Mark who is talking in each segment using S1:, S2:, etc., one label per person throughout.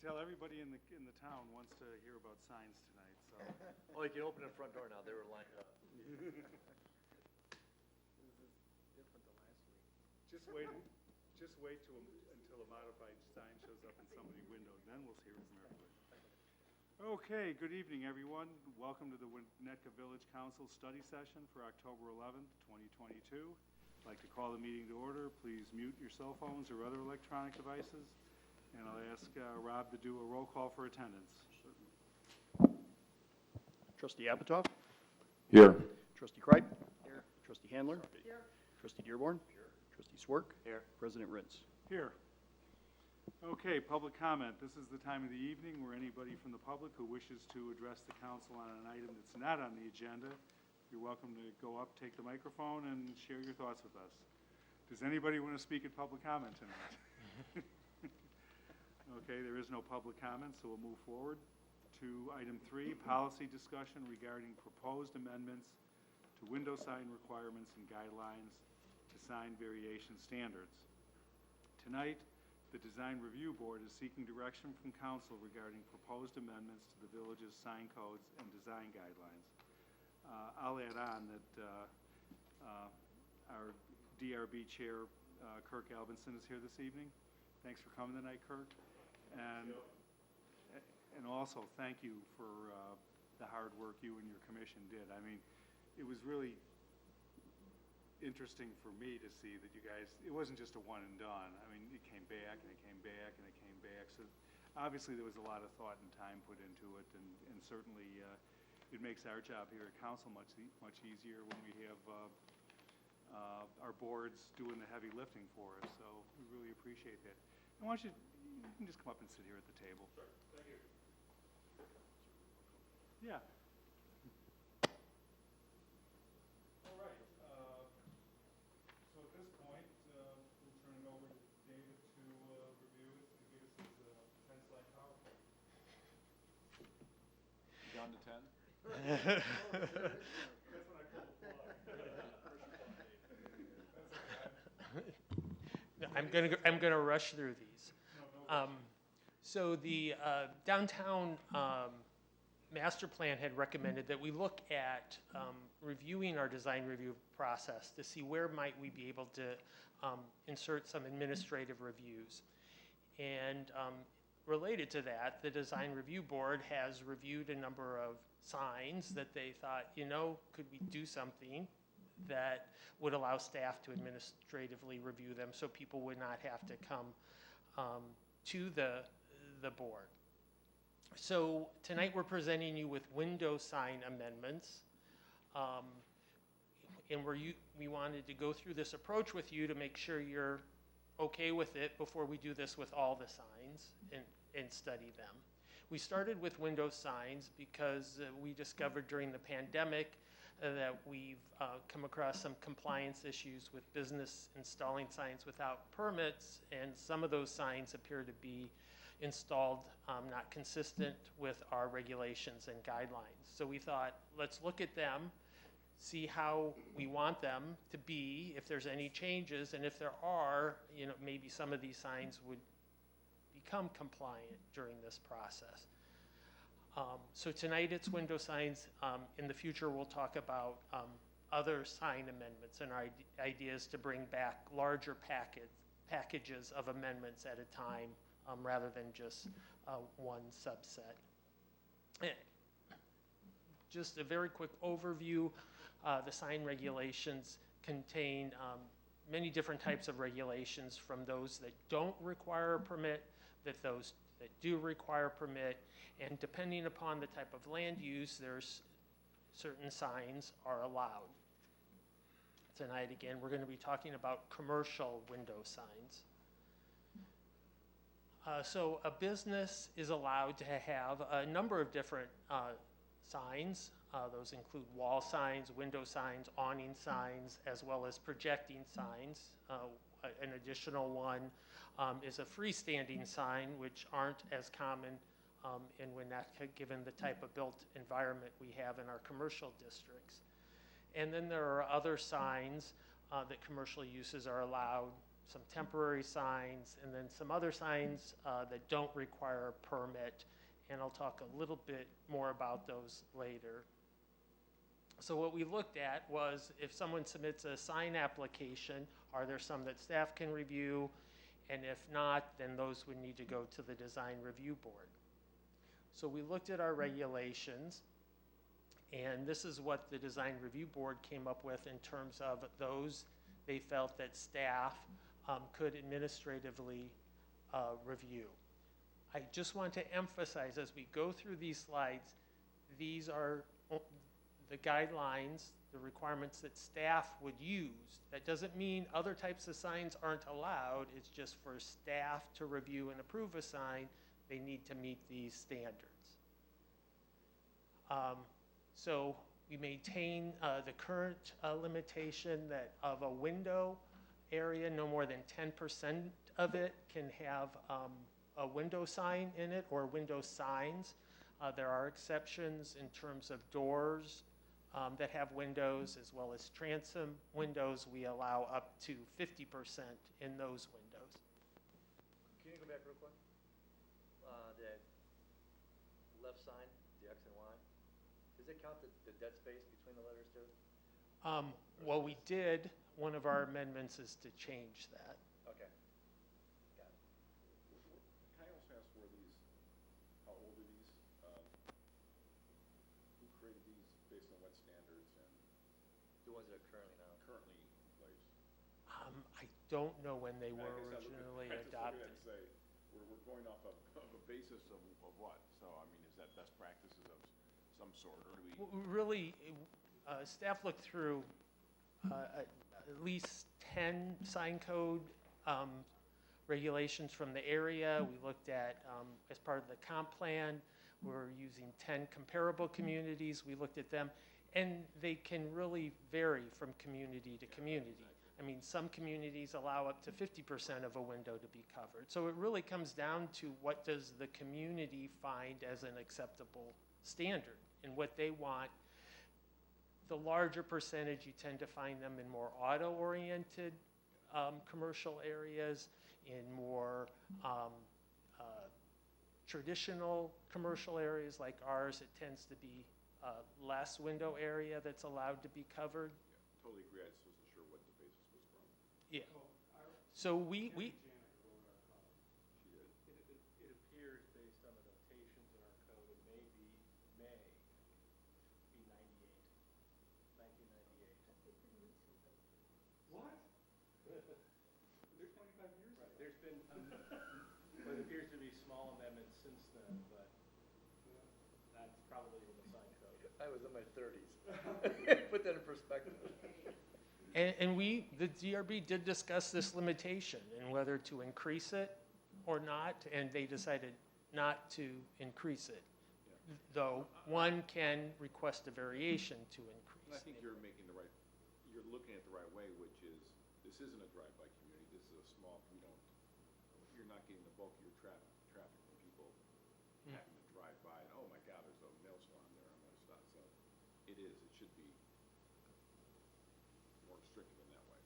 S1: tell everybody in the town wants to hear about signs tonight, so.
S2: Oh, you can open the front door now. They were lined up.
S1: This is different than last week. Just wait until a modified sign shows up in somebody's window, then we'll hear from everybody. Okay, good evening, everyone. Welcome to the Winnetka Village Council study session for October 11th, 2022. I'd like to call the meeting to order. Please mute your cell phones or other electronic devices. And I'll ask Rob to do a roll call for attendance.
S3: Trustee Apatow?
S2: Here.
S3: Trustee Kripe? Here. Trustee Handler?
S4: Here.
S3: Trustee Dearborn? Here. Trustee Swerk?
S2: Here.
S3: President Rintz.
S1: Here. Okay, public comment. This is the time of the evening where anybody from the public who wishes to address the council on an item that's not on the agenda, you're welcome to go up, take the microphone, and share your thoughts with us. Does anybody want to speak at public comment tonight? Okay, there is no public comment, so we'll move forward to item 3, policy discussion regarding proposed amendments to window sign requirements and guidelines to sign variation standards. Tonight, the Design Review Board is seeking direction from council regarding proposed amendments to the village's sign codes and design guidelines. I'll add on that our DRB Chair, Kirk Albinson, is here this evening. Thanks for coming tonight, Kirk. And also, thank you for the hard work you and your commission did. I mean, it was really interesting for me to see that you guys, it wasn't just a one and done. I mean, it came back and it came back and it came back. So obviously there was a lot of thought and time put into it, and certainly it makes our job here at council much easier when we have our boards doing the heavy lifting for us. So we really appreciate that. And why don't you can just come up and sit here at the table.
S2: Sure. Thank you.
S1: Yeah. All right. So at this point, we'll turn it over to David to review it and give us his 10-slide PowerPoint.
S2: Down to 10?
S1: That's what I call the plug.
S4: I'm gonna rush through these. So the downtown master plan had recommended that we look at reviewing our design review process to see where might we be able to insert some administrative reviews. And related to that, the design review board has reviewed a number of signs that they thought, could we do something that would allow staff to administratively review them so people would not have to come to the board. So tonight we're presenting you with window sign amendments. And we wanted to go through this approach with you to make sure you're okay with it before we do this with all the signs and study them. We started with window signs because we discovered during the pandemic that we've come across some compliance issues with business installing signs without permits, and some of those signs appear to be installed not consistent with our regulations and guidelines. So we thought, let's look at them, see how we want them to be, if there's any changes, and if there are, maybe some of these signs would become compliant during this process. So tonight it's window signs. In the future we'll talk about other sign amendments and our ideas to bring back larger packages of amendments at a time rather than just one subset. Just a very quick overview. The sign regulations contain many different types of regulations, from those that don't require a permit, those that do require a permit, and depending upon the type of land use, there's certain signs are allowed. Tonight, again, we're going to be talking about commercial window signs. So a business is allowed to have a number of different signs. Those include wall signs, window signs, awning signs, as well as projecting signs. An additional one is a freestanding sign, which aren't as common in Winnetka, given the type of built environment we have in our commercial districts. And then there are other signs that commercial uses are allowed some temporary signs, and then some other signs that don't require a permit, and I'll talk a little bit more about those later. So what we looked at was if someone submits a sign application, are there some that staff can review? And if not, then those would need to go to the design review board. So we looked at our regulations, and this is what the design review board came up with in terms of those they felt that staff could administratively review. I just want to emphasize as we go through these slides, these are the guidelines, the requirements that staff would use. That doesn't mean other types of signs aren't allowed. It's just for staff to review and approve a sign, they need to meet these standards. So we maintain the current limitation that of a window area, no more than 10% of it can have a window sign in it or window signs. There are exceptions in terms of doors that have windows, as well as transom windows. We allow up to 50% in those windows.
S2: Can you go back real quick? The left sign, the X and Y, does it count the dead space between the letters too?
S4: Well, we did. One of our amendments is to change that.
S2: Okay. Got it.
S5: Can I also ask how old are these? Who created these based on what standards and
S2: The ones that are currently now.
S5: currently in place?
S4: I don't know when they were
S5: I guess
S4: originally
S5: I just look
S4: adopted.
S5: at it and say, we're going off of a basis of what? So, I mean, is that best practices of some sort, or do we?
S4: Really, staff looked through at least 10 sign code regulations from the area. We looked at, as part of the comp plan, we're using 10 comparable communities. We looked at them, and they can really vary from community to community. I mean, some communities allow up to 50% of a window to be covered. So it really comes down to what does the community find as an acceptable standard and what they want. The larger percentage, you tend to find them in more auto-oriented commercial areas, in more traditional commercial areas like ours. It tends to be less window area that's allowed to be covered.
S5: Yeah, totally agree. I just wasn't sure what the basis was from.
S4: Yeah. So we
S5: She did.
S6: It appears based on the notations in our code, it may be 1998.
S1: What? They're 25 years ago.
S6: There's been, what appears to be small amendments since then, but that's probably in the sign code.
S2: I was in my 30s. Put that in perspective.
S4: And the DRB did discuss this limitation and whether to increase it or not, and they decided not to increase it. Though one can request a variation to increase
S5: And I think
S4: it.
S5: you're looking at the right way, which is, this isn't a drive-by community, this is a small, you're not getting the bulk of your traffic from people having to drive by, and oh my God, there's a nail salon there, I'm gonna stop, so it should be more restrictive in that way.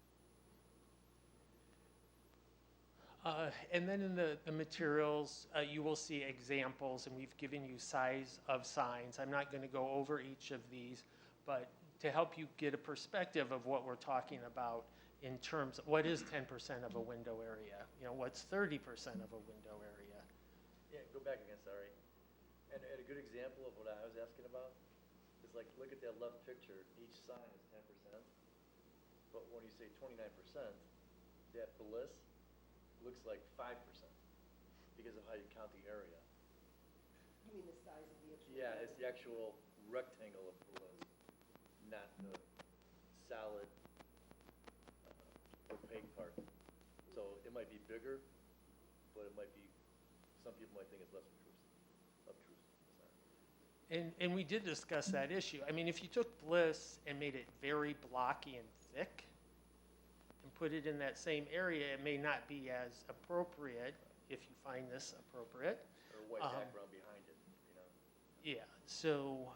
S4: And then in the materials, you will see examples, and we've given you size of signs. I'm not going to go over each of these, but to help you get a perspective of what we're talking about in terms of what is 10% of a window area, what's 30% of a window area.
S2: Yeah, go back again, sorry. And a good example of what I was asking about is like, look at that left picture, each sign is 10%. But when you say 29%, that bliss looks like 5% because of how you count the area.
S7: You mean the size of the actual?
S2: Yeah, it's the actual rectangle of bliss, not the solid opaque part. So it might be bigger, but it might be, some people might think it's less obtrusive. Sorry.
S4: And we did discuss that issue. I mean, if you took bliss and made it very blocky and thick and put it in that same area, it may not be as appropriate if you find this appropriate.
S2: Or a white background behind it,
S4: Yeah, so,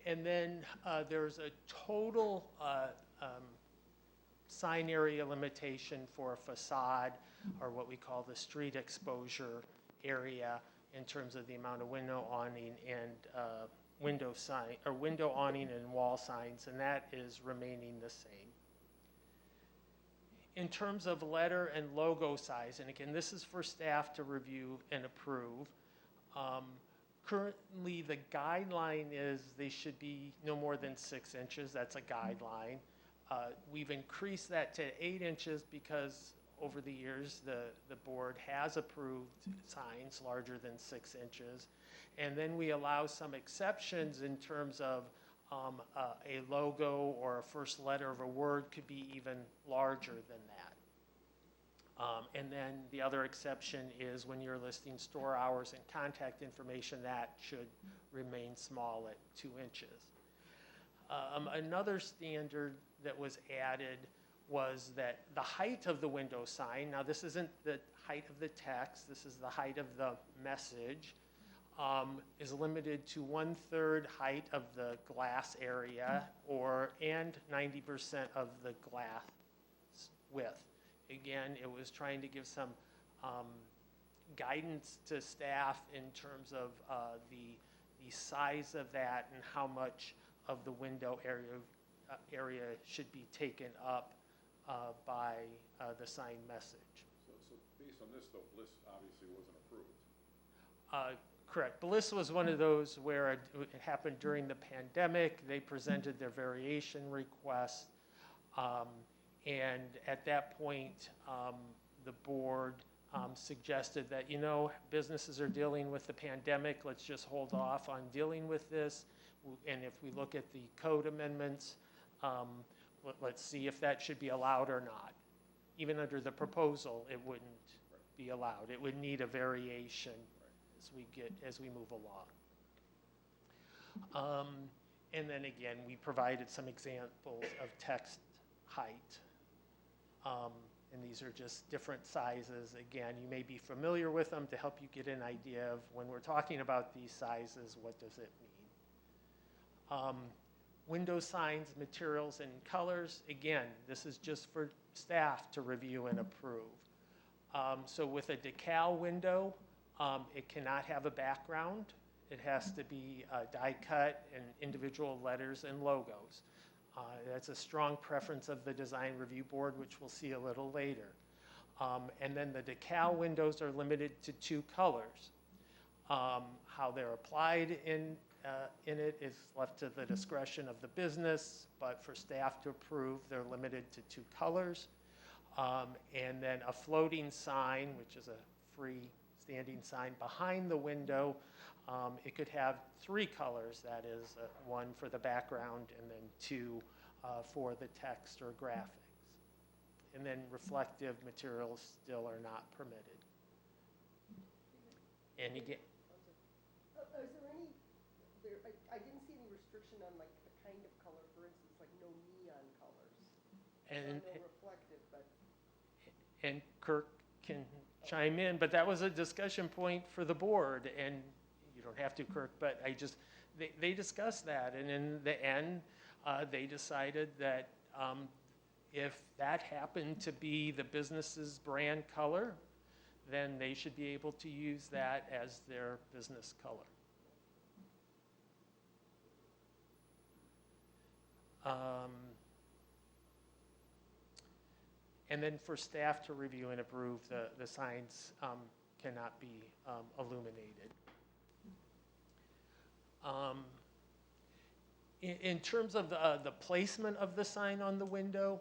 S4: and then there's a total sign area limitation for a facade, or what we call the street exposure area, in terms of the amount of window awning and window sign, or window awning and wall signs, and that is remaining the same. In terms of letter and logo size, and again, this is for staff to review and approve. Currently, the guideline is they should be no more than 6 inches. That's a guideline. We've increased that to 8 inches because over the years, the board has approved signs larger than 6 inches. And then we allow some exceptions in terms of a logo or a first letter of a word could be even larger than that. And then the other exception is when you're listing store hours and contact information, that should remain small at 2 inches. Another standard that was added was that the height of the window sign, now this isn't the height of the text, this is the height of the message, is limited to 1/3 height of the glass area and 90% of the glass width. Again, it was trying to give some guidance to staff in terms of the size of that and how much of the window area should be taken up by the sign message.
S5: So based on this, though, Bliss obviously wasn't approved.
S4: Correct. Bliss was one of those where it happened during the pandemic. They presented their variation request. And at that point, the board suggested that, businesses are dealing with the pandemic. Let's just hold off on dealing with this. And if we look at the code amendments, let's see if that should be allowed or not. Even under the proposal, it wouldn't be allowed. It would need a variation as we move along. And then again, we provided some examples of text height. And these are just different sizes. Again, you may be familiar with them to help you get an idea of when we're talking about these sizes, what does it mean? Window signs, materials, and colors. Again, this is just for staff to review and approve. So with a decal window, it cannot have a background. It has to be die cut and individual letters and logos. That's a strong preference of the design review board, which we'll see a little later. And then the decal windows are limited to 2 colors. How they're applied in it is left to the discretion of the business, but for staff to approve, they're limited to 2 colors. And then a floating sign, which is a freestanding sign behind the window, it could have 3 colors, that is, 1 for the background and then 2 for the text or graphics. And then reflective materials still are not permitted. And again,
S7: Is there any, I didn't see any restriction on like the kind of color, for instance, like no neon colors.
S4: and,
S7: No reflective, but.
S4: and Kirk can chime in, but that was a discussion point for the board, and you don't have to, Kirk, but they discussed that, and in the end, they decided that if that happened to be the business's brand color, then they should be able to use that as their business color. And then for staff to review and approve, the signs cannot be illuminated. In terms of the placement of the sign on the window,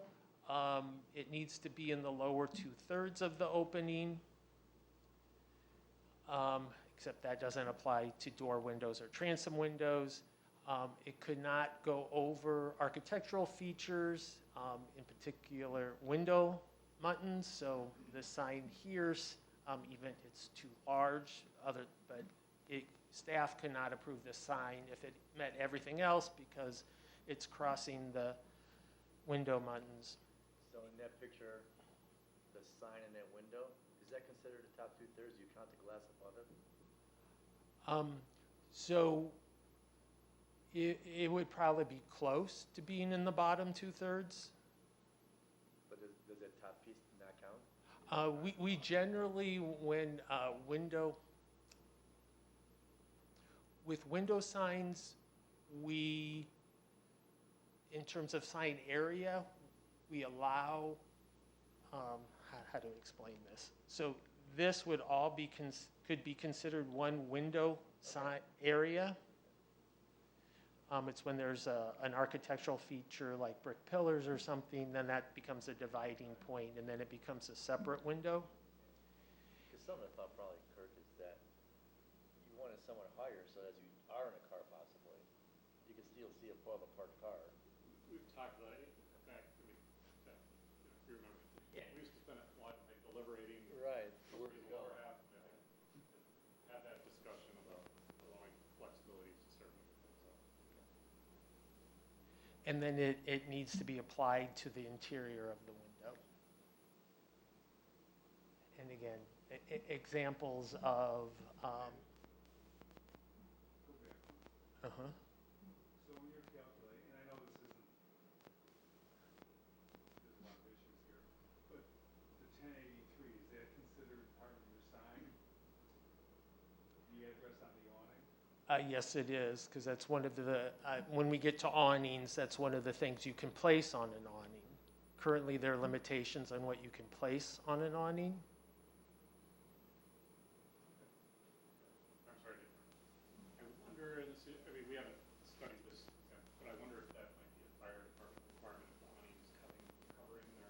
S4: it needs to be in the lower 2/3 of the opening, except that doesn't apply to door windows or transom windows. It could not go over architectural features, in particular window muttons. So the sign here, even it's too large, but staff could not approve the sign if it met everything else because it's crossing the window muttons.
S2: So in that picture, the sign in that window, is that considered the top 2/3? Do you count the glass above it?
S4: So it would probably be close to being in the bottom 2/3. We generally, when with window signs, in terms of sign area, we allow, how to explain this? So this would all be, could be considered one window sign area. It's when there's an architectural feature like brick pillars or something, then that becomes a dividing point, and then it becomes a separate window.
S2: Because some of the thought probably, Kirk, is that you want it somewhat higher, so as you are in a car possibly, you can still see above a parked car.
S5: We've talked about it, in fact, I mean, if you remember,
S2: Yeah.
S5: we used to spend a lot like deliberating.
S2: Right,
S5: Where
S2: where to
S5: the
S2: go.
S5: lower half, and have that discussion about allowing flexibility to certain things. So,
S4: And then it needs to be applied to the interior of the window. And again, examples of, uh-huh.
S1: So when you're calculating, and I know this isn't, there's a lot of issues here, but the 1083, is that considered part of your sign? The address on the awning?
S4: Yes, it is, because that's one of the, when we get to awnings, that's one of the things you can place on an awning. Currently, there are limitations on what you can place on an awning.
S5: I'm sorry, I wonder, I mean, we haven't studied this, but I wonder if that might be a fire department requirement if the awning is covering their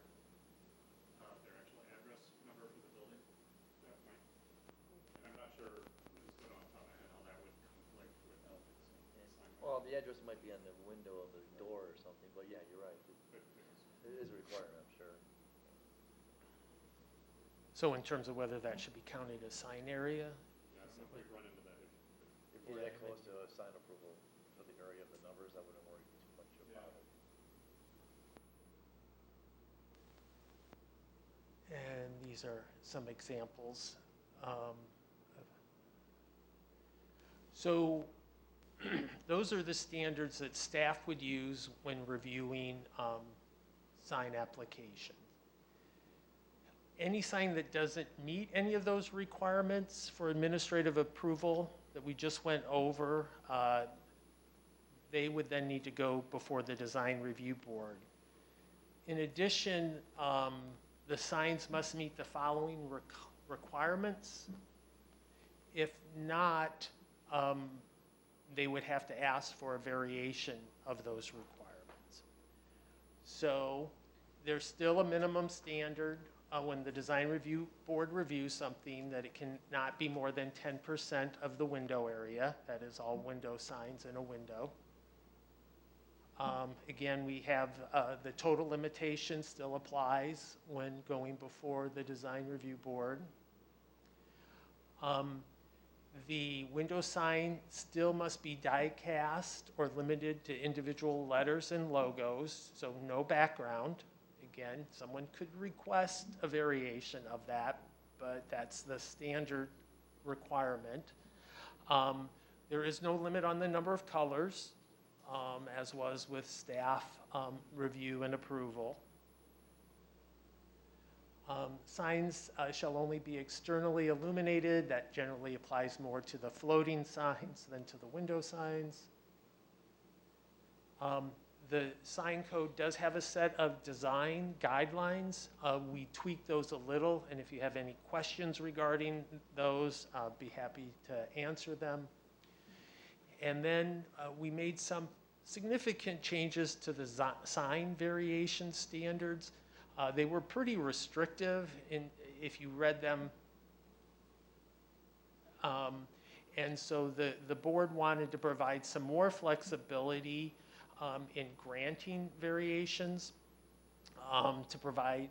S5: actual address number for the building. That might, and I'm not sure, just going off the top of my head, how that would conflict with the sign.
S2: Well, the address might be on the window of the door or something, but yeah, you're right. It is a requirement, I'm sure.
S4: So in terms of whether that should be counted as sign area,
S5: Yeah, I don't know if we run into that issue.
S2: If you're that close to a sign approval for the area of the numbers, I wouldn't worry too much about it.
S4: and these are some examples. So those are the standards that staff would use when reviewing sign application. Any sign that doesn't meet any of those requirements for administrative approval that we just went over, they would then need to go before the design review board. In addition, the signs must meet the following requirements. If not, they would have to ask for a variation of those requirements. So there's still a minimum standard when the design review board reviews something, that it cannot be more than 10% of the window area. That is all window signs in a window. Again, we have the total limitation still applies when going before the design review board. The window sign still must be die cast or limited to individual letters and logos, so no background. Again, someone could request a variation of that, but that's the standard requirement. There is no limit on the number of colors, as was with staff review and approval. Signs shall only be externally illuminated. That generally applies more to the floating signs than to the window signs. The sign code does have a set of design guidelines. We tweak those a little, and if you have any questions regarding those, I'll be happy to answer them. And then we made some significant changes to the sign variation standards. They were pretty restrictive if you read them. And so the board wanted to provide some more flexibility in granting variations to provide,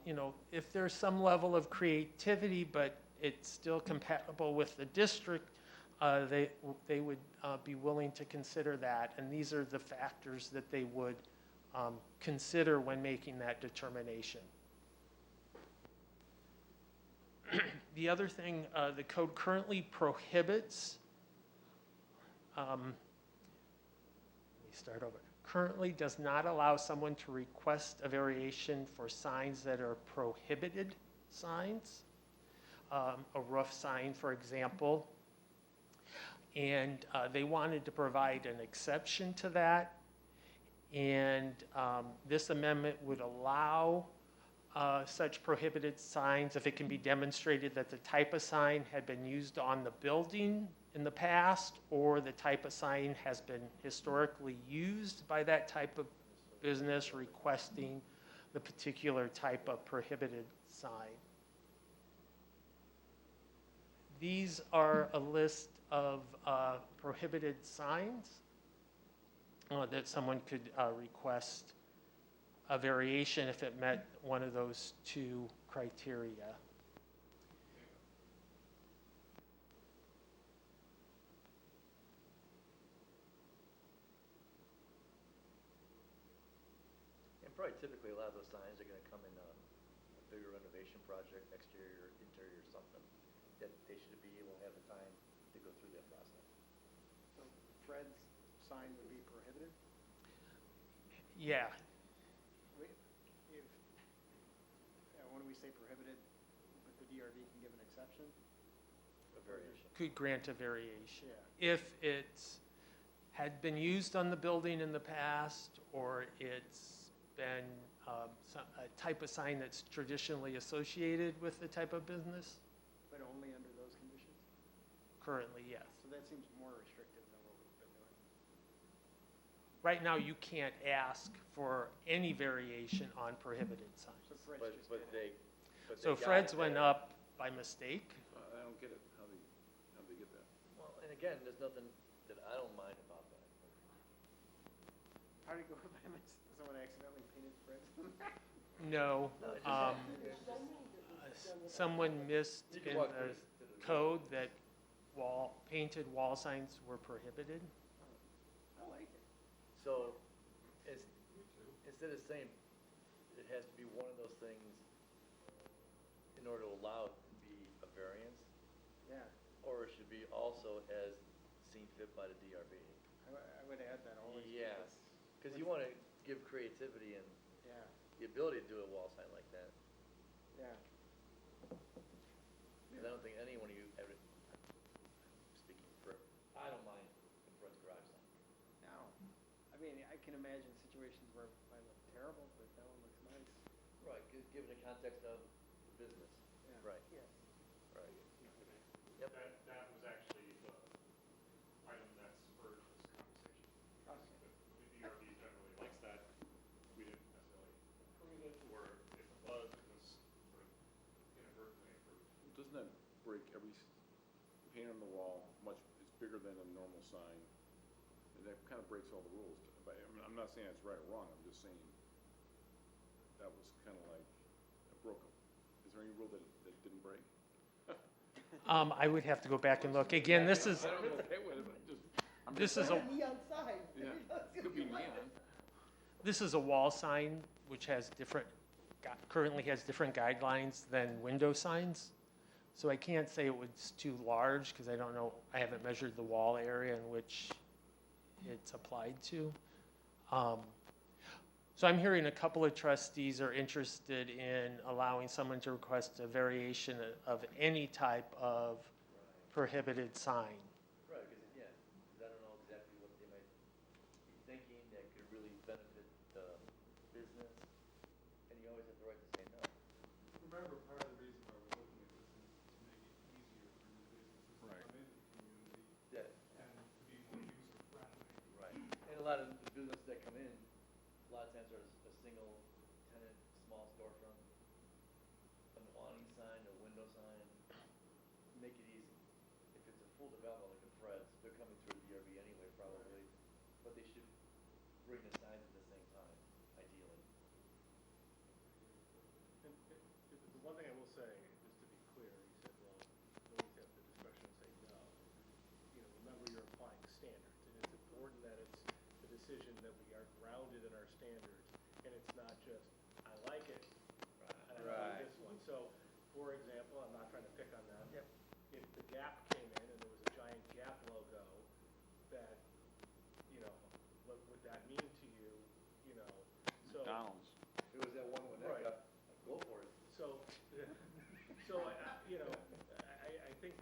S4: if there's some level of creativity, but it's still compatible with the district, they would be willing to consider that. And these are the factors that they would consider when making that determination. The other thing the code currently prohibits, let me start over. Currently does not allow someone to request a variation for signs that are prohibited signs, a roof sign, for example. And they wanted to provide an exception to that. And this amendment would allow such prohibited signs if it can be demonstrated that the type of sign had been used on the building in the past, or the type of sign has been historically used by that type of business requesting the particular type of prohibited sign. These are a list of prohibited signs that someone could request a variation if it met one of those two criteria.
S2: And probably typically a lot of those signs are gonna come in a bigger renovation project, exterior, interior, something, that they should be able to have the time to go through that process.
S3: So Fred's sign would be prohibited?
S4: Yeah,
S3: When we say prohibited, but the DRB can give an exception?
S2: A variation.
S4: could grant a variation.
S3: Yeah.
S4: If it's had been used on the building in the past, or it's been a type of sign that's traditionally associated with the type of business,
S3: But only under those conditions?
S4: currently, yes.
S3: So that seems more restrictive than what we've been doing.
S4: Right now, you can't ask for any variation on prohibited signs.
S3: So Fred's
S2: But,
S3: just
S2: but
S3: did it.
S2: they
S4: So
S2: got
S4: Fred's
S2: it
S4: went
S2: there.
S4: up by mistake.
S5: I don't get it, how they get that?
S2: Well, and again, there's nothing that I don't mind about that.
S3: How did it go by someone accidentally painted Fred's?
S4: No,
S2: No, it just-
S7: There's so many that we've done with
S4: someone missed
S2: You can
S4: in
S2: walk
S4: the
S2: to the-
S4: code that painted wall signs were prohibited.
S3: I like it.
S2: So, instead of saying it has to be one of those things in order to allow it to be a variance,
S3: Yeah,
S2: or it should be also as seen fit by the DRB.
S3: I would add that always.
S2: Yeah, because you want to give creativity and
S3: Yeah,
S2: the ability to do a wall sign like that.
S3: yeah.
S2: Because I don't think any one of you ever, speaking for, I don't mind the Fred's garage sign.
S3: No, I mean, I can imagine situations where it might look terrible, but that one looks nice.
S2: Right, given the context of the business.
S3: Yeah.
S2: Right,
S7: Yes.
S2: right. Yep.
S8: That was actually the item that spurred this conversation.
S3: Okay.
S8: The DRB generally likes that. We didn't necessarily approve it, or if it was sort of inadvertently approved.
S5: Doesn't that break paint on the wall, it's bigger than a normal sign, and that kind of breaks all the rules. But I'm not saying it's right or wrong, I'm just saying that was kind of like, is there any rule that didn't break?
S4: I would have to go back and look. Again, this is,
S5: I don't know if it would, but I'm
S4: this
S5: just
S4: is a,
S7: Neon sign.
S5: Yeah, could be neon.
S4: this is a wall sign which has currently has different guidelines than window signs. So I can't say it was too large because I don't know, I haven't measured the wall area in which it's applied to. So I'm hearing a couple of trustees are interested in allowing someone to request a variation of any type of prohibited sign.
S2: Right, because, yeah, 'cause I don't know exactly what they might be thinking that could really benefit the business, and you always have the right to say no.
S1: Remember, part of the reason why we're looking at this is to make it easier for new businesses to
S5: Right.
S1: come into the community
S2: Yeah,
S1: and to be more user-friendly.
S2: right. And a lot of the businesses that come in, a lot of times are a single tenant, small storefront, an awning sign, a window sign, make it easy. If it's a full development like a Fred's, they're coming through the DRB anyway probably, but they should bring the signs at the same time, ideally.
S6: And the one thing I will say, just to be clear, you said, well, you always have the discretion to say no. You know, remember you're applying standards, and it's important that it's the decision that we are grounded in our standards, and it's not just, I like it, and I like this one. So, for example, I'm not trying to pick on them.
S2: Yep.
S6: If the Gap came in and there was a giant Gap logo, that, you know, what would that mean to you, you know? So.
S5: McDonald's.
S2: It was that one when that
S6: Right.
S2: got, go for it.
S6: So,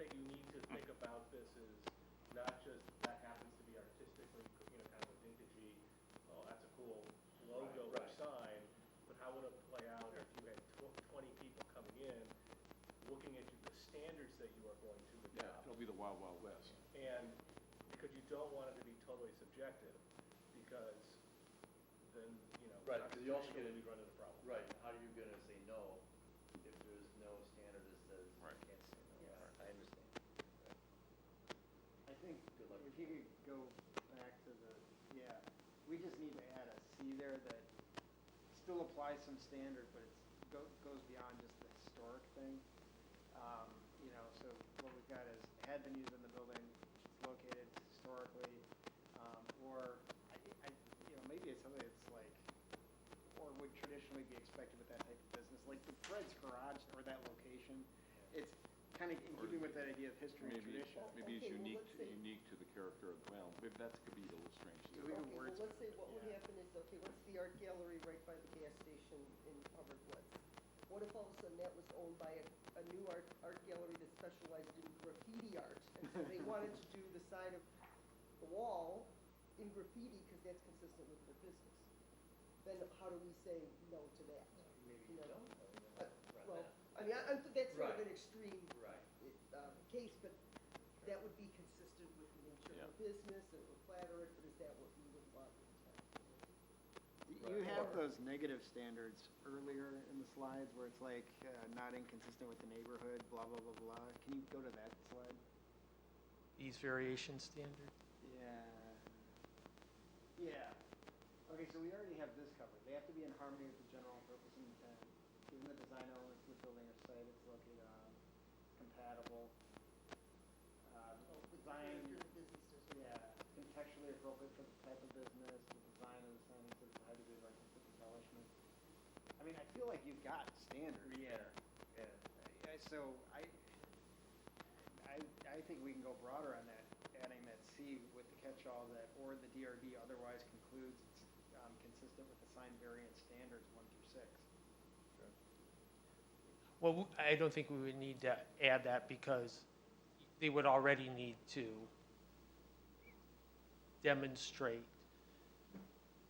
S6: that you need to think about this is not just that happens to be artistically, kind of a vintagey, oh, that's a cool logo or
S2: Right.
S6: sign, but how would it play out if you had 20 people coming in, looking at the standards that you are going to
S5: Yeah,
S6: adopt?
S5: it'll be the Wild Wild West.
S6: And because you don't want it to be totally subjective, because then,
S2: Right, because you also get
S6: constitutionally we run into a problem.
S2: Right, how are you gonna say no if there's no standard that says you
S5: Right.
S2: can't say no?
S3: Yes.
S2: I understand.
S3: I think
S2: Good luck.
S3: if you could go back to we just need to add a C there that still applies some standard, but goes beyond just the historic thing. So what we've got is had been used in the building, it's located historically, or maybe it's something that's like, or would traditionally be expected with that type of business, like the Fred's Garage or that location. It's kind of in keeping with that idea of history and tradition.
S5: Maybe it's
S7: Okay, well,
S5: unique,
S7: let's say-
S5: unique to the character of, well, maybe that could be a little strange
S3: So
S5: too.
S3: we can
S7: Okay, well,
S3: words-
S7: let's say what would
S3: yeah.
S7: happen is, okay, what's the art gallery right by the gas station in Hubbard Woods? What if all of a sudden that was owned by a new art gallery that specialized in graffiti art? And so they wanted to do the side of the wall in graffiti because that's consistent with their business. Then how do we say no to that? You know? Well, I mean, that's sort of
S2: Right.
S7: an extreme
S2: Right.
S7: case, but that would be consistent with the nature of the business, and it would flatter it, but is that what we would want to
S3: You
S2: Right.
S3: have
S2: Or-
S3: those negative standards earlier in the slides where it's like not inconsistent with the neighborhood, blah, blah, blah, blah. Can you go to that slide?
S4: These variation standards?
S3: Yeah. Okay, so we already have this covered. They have to be in harmony with the general purpose and intent. Given the design elements of the building or site it's located on, compatible. Design,
S7: the business district?
S3: yeah, contextually appropriate for the type of business, the design of the sign exhibits a high degree of artistic embellishment. I mean, I feel like you've got standards there. So I think we can go broader on that, adding that C with the catch-all that, or the DRB otherwise concludes it's consistent with the sign variance standards 1 through 6.
S4: Well, I don't think we would need to add that because they would already need to demonstrate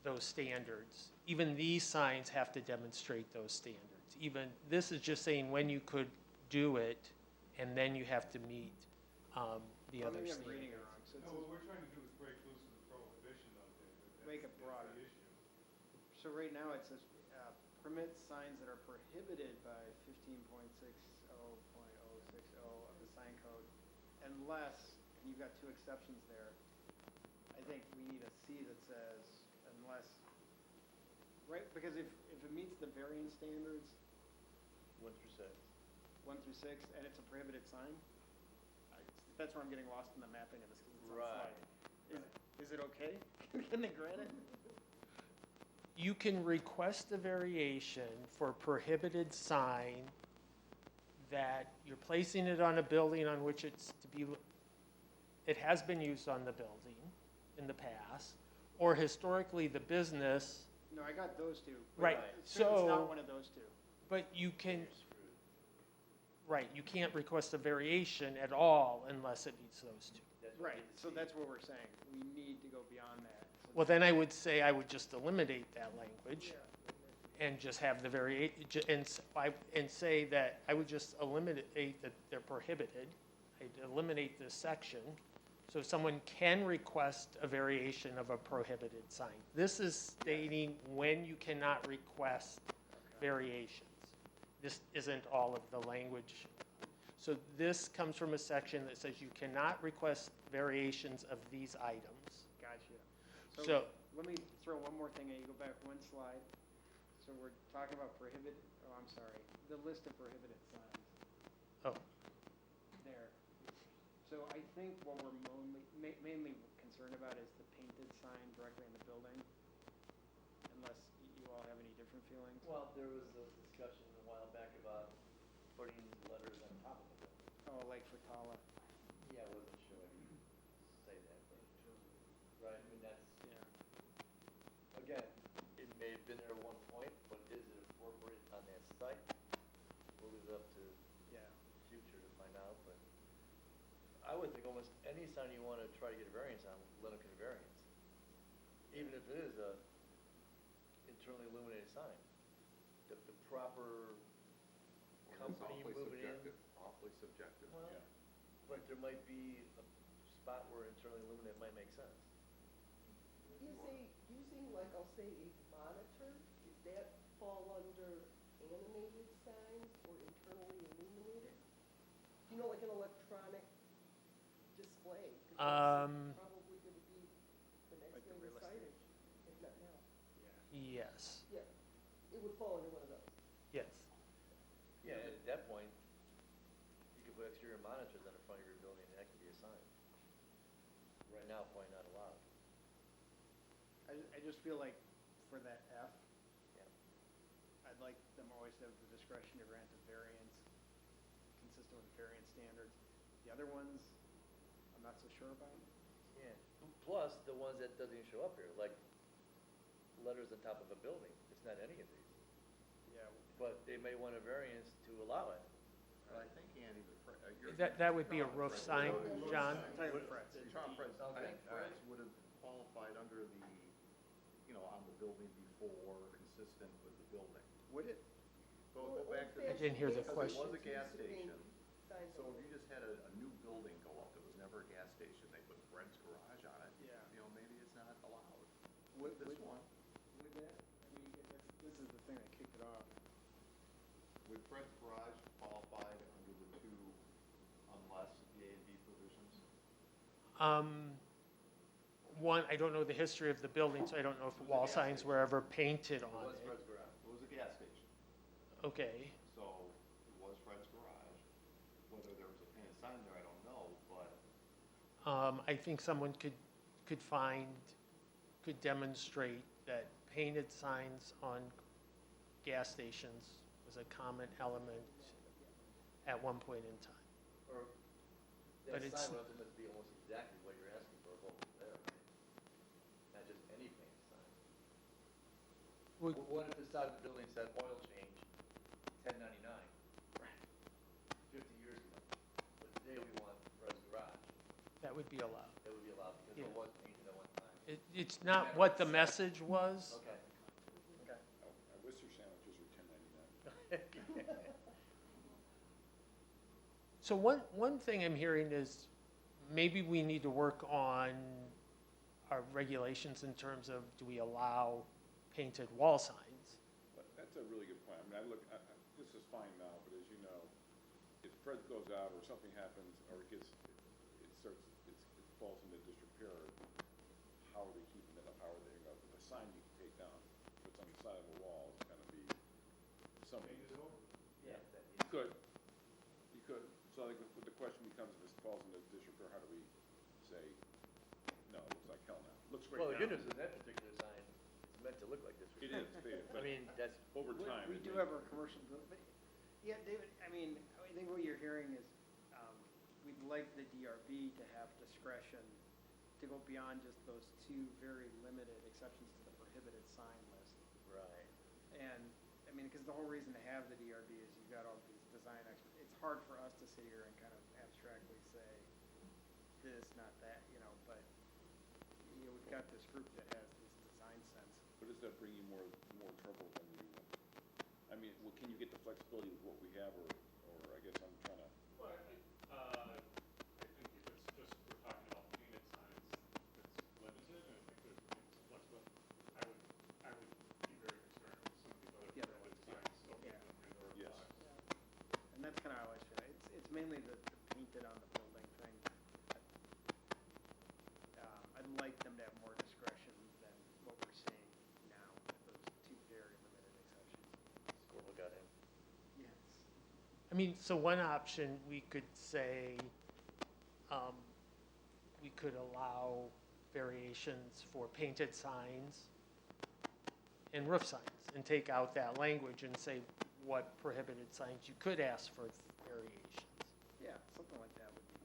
S4: those standards. Even these signs have to demonstrate those standards. Even, this is just saying when you could do it, and then you have to meet the other
S3: Maybe I'm reading it
S4: standards.
S3: wrong. So it
S1: No,
S3: says,
S1: what we're trying to do is break loose of the prohibition though, David.
S3: Make it
S1: That's
S3: broader.
S1: the issue.
S3: so right now it says permit signs that are prohibited by 15.60.060 of the sign code unless, and you've got two exceptions there. I think we need a C that says unless, right? Because if it meets the variance standards,
S2: 1 through 6.
S3: 1 through 6, and it's a prohibited sign, that's where I'm getting lost in the mapping of this, because it's on the
S2: Right.
S3: slide. Is it okay? Can they grant it?
S4: You can request a variation for a prohibited sign that you're placing it on a building on which it's to be, it has been used on the building in the past, or historically the business,
S3: No, I got those two. but
S4: Right,
S3: It's not
S4: so-
S3: one of those two.
S4: but you can,
S2: You're screwed.
S4: right, you can't request a variation at all unless it meets those two.
S2: That's what we
S3: Right,
S2: get to
S3: so
S2: see.
S3: that's what we're saying. We need to go beyond that. So
S4: Well, then I would say I would just eliminate that language
S7: Yeah.
S4: and just have the and say that I would just eliminate that they're prohibited. I'd eliminate this section, so someone can request a variation of a prohibited sign. This is stating when you cannot request variations. This isn't all of the language. So this comes from a section that says you cannot request variations of these items.
S3: Gotcha.
S4: So-
S3: Let me throw one more thing at you. Go back one slide. So we're talking about the list of prohibited signs.
S4: Oh,
S3: There. So I think what we're mainly concerned about is the painted sign directly in the building, unless you all have any different feelings.
S2: Well, there was a discussion a while back about putting letters on top of it.
S3: Oh, like for Tala.
S2: Yeah, I wasn't sure I could say that, but, right, I mean, that's,
S3: Yeah.
S2: again, it may have been there at one point, but is it incorporated on that site? We'll leave it up to
S3: Yeah.
S2: future to find out, but almost any sign you wanna try to get a variance on, let them get a variance. Even if it is a internally illuminated sign. The proper company moving in.
S5: Awfully subjective,
S2: Well,
S5: yeah.
S2: but there might be a spot where internally illuminated might make sense.
S7: Using, like, I'll say a monitor, does that fall under animated signs or internally illuminated? You know, like an electronic display? 'Cause that's probably gonna be the next
S3: Like the
S7: thing
S3: real
S7: with
S3: estate.
S7: signage, if not now.
S4: Yes,
S7: Yeah, it would fall under one of those.
S4: yes.
S2: Yeah, and at that point, you could put exterior monitors on the front of your building, and that could be a sign. Right now, probably not allowed.
S3: I just feel like for that F,
S2: Yeah.
S3: I'd like them always to have the discretion to grant a variance consistent with the variance standards. The other ones, I'm not so sure about.
S2: Yeah. Plus, the ones that doesn't even show up here, like letters on top of a building, it's not any of these.
S3: Yeah,
S2: But they may want a variance to allow it.
S5: But I think, Andy,
S4: That would be a roof sign, John?
S3: Tyler Fred's.
S5: Tom Fred's, I
S2: Okay,
S5: think
S2: all right.
S5: Fred's would have qualified under the, on the building before, consistent with the building.
S3: Would it?
S5: Go
S7: Well,
S5: back to.
S4: I didn't hear the
S5: because
S4: question.
S5: It was a gas
S7: Used to be
S5: station,
S7: signs
S5: so
S7: only.
S5: if you just had a new building go up that was never a gas station, they put Fred's Garage on it.
S3: Yeah.
S5: Maybe it's not allowed.
S3: Would-
S5: This
S3: would-
S5: one,
S3: Would that, I mean, this is the thing that kicked it off.
S5: would Fred's Garage qualified under the two unless the A and B provisions?
S4: One, I don't know the history of the building, so I don't know if wall signs were ever painted
S2: It
S4: on
S2: was
S4: it.
S2: Fred's Garage.
S5: It was a gas station,
S4: Okay,
S5: so it was Fred's Garage. Whether there was a painted sign there, I don't know, but
S4: I think someone could demonstrate that painted signs on gas stations was a common element at one point in time.
S2: Or
S4: But
S2: that
S4: it's-
S2: sign would have to be almost exactly what you're asking for, what was there, right? Not just any painted sign.
S4: Would-
S2: What if the side of the building said oil change, 1099? 50 years ago. But today we want Fred's Garage.
S4: That would be allowed.
S2: That would be allowed because
S4: Yeah.
S2: it was painted at one time.
S4: It's not what the message was.
S2: Okay. Okay.
S5: Worcester sandwiches are $10.99.
S4: So one thing I'm hearing is maybe we need to work on our regulations in terms of, do we allow painted wall signs?
S5: But that's a really good point. I mean, this is fine now, but as you know, if Fred goes out or something happens, or it falls into disrepair, how are they keeping it up? How are they, the sign you can take down, if it's on the side of the wall, it's gonna be something.
S2: Yeah.
S5: You could. So I think the question becomes, if it falls into disrepair, how do we say, no, it looks like hell now? Looks great now.
S2: Well, the good news is that particular sign, it's meant to look like this.
S5: It is,
S2: I mean, that's,
S5: over time.
S3: We
S5: it
S3: do
S5: may-
S3: have our commercial building, but, yeah, David, I think what you're hearing is, we'd like the DRB to have discretion to go beyond just those two very limited exceptions to the prohibited sign list.
S2: right.
S3: And, because the whole reason to have the DRB is you've got all these design experts. It's hard for us to sit here and kind of abstractly say this, not that, but, we've got this group that has this design sense.
S5: But does that bring you more trouble than you, can you get the flexibility with what we have, or I guess I'm trying to,
S8: Well, I think if it's just, we're talking about painted signs, it's limited, and I think there's some flexibility. I would be very concerned with some of these other
S3: Yeah.
S8: prohibited signs, opening
S3: Yeah.
S8: the Pandora's
S5: Yes.
S8: box.
S3: And that's kind of how I feel. It's mainly the painted on the building thing. I'd like them to have more discretion than what we're seeing now, with those two very limited exceptions.
S2: Squirrel got in.
S3: Yes.
S4: So one option, we could say, we could allow variations for painted signs and roof signs, and take out that language and say what prohibited signs you could ask for variations.
S3: Yeah, something like that would be.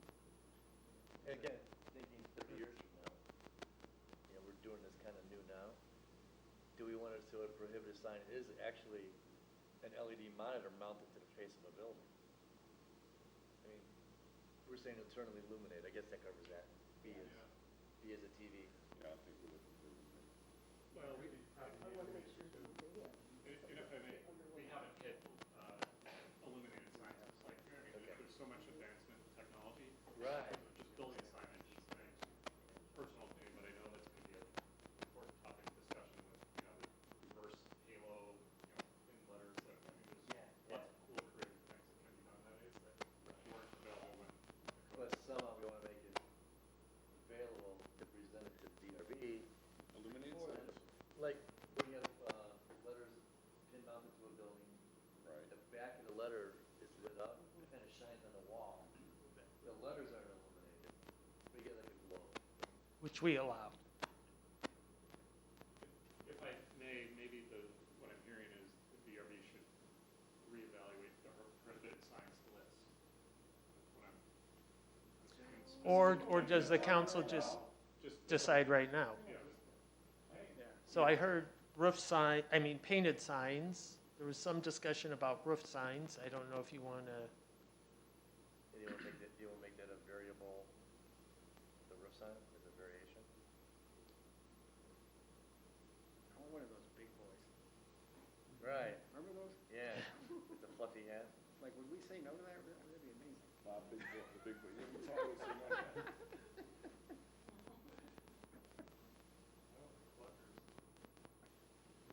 S2: And again, thinking 30 years from now, we're doing this kind of new now. Do we want it so a prohibited sign is actually an LED monitor mounted to the face of a building? I mean, we're were saying internally illuminated, I guess that covers that. B is,
S8: Yeah.
S2: B is a TV.
S5: Yeah, I think we're looking for
S8: Well, we
S7: I
S8: probably
S7: wanna
S8: need
S7: make sure
S8: to,
S7: that they have.
S8: and if I may, we haven't hit illuminated signs. Like, I mean,
S2: Okay.
S8: there's so much advancement in technology.
S2: Right.
S8: Just building signage, personal opinion, but I know that's gonna be an important topic of discussion with, the reverse halo, in letters that, I mean,
S2: Yeah,
S8: there's lots of cool creative things that can be done nowadays that weren't available when the
S2: But
S8: code.
S2: somehow we wanna make it available to present it to the DRB.
S5: illuminated
S2: for
S5: signs.
S2: Like, when you have, letters pin mounted to a building,
S5: Right.
S2: the back of the letter is lit up, it kinda shines on the wall. The letters aren't illuminated, we get like a glow.
S4: which we allow.
S8: If I may, maybe what I'm hearing is the DRB should reevaluate the prohibited signs list. That's what I'm assuming.
S4: Or does the council just decide right now?
S8: Yeah.
S4: So I heard painted signs. There was some discussion about roof signs. I don't know if you want to,
S2: Do you wanna make that a variable, the roof sign as a variation?
S3: I want one of those big boys.
S2: Right,
S3: Remember those?
S2: yeah, with the fluffy hat.
S3: Like, would we say no to that? That'd be amazing.
S5: Big book, the big book. Yeah, we probably say no to that.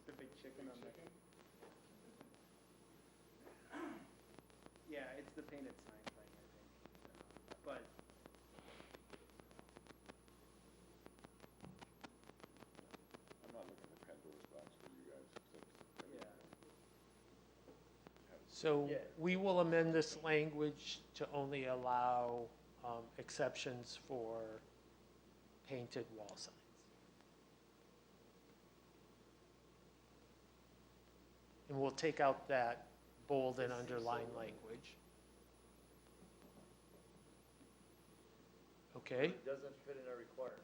S3: The big chicken on the. Yeah, it's the painted sign thing, I think. But
S5: I'm not looking for Pandora's box for you guys. 'Cause
S3: Yeah.
S4: so
S2: Yeah.
S4: we will amend this language to only allow exceptions for painted wall signs. And we'll take out that bold and underlined language. Okay?
S2: It doesn't fit in our requirement,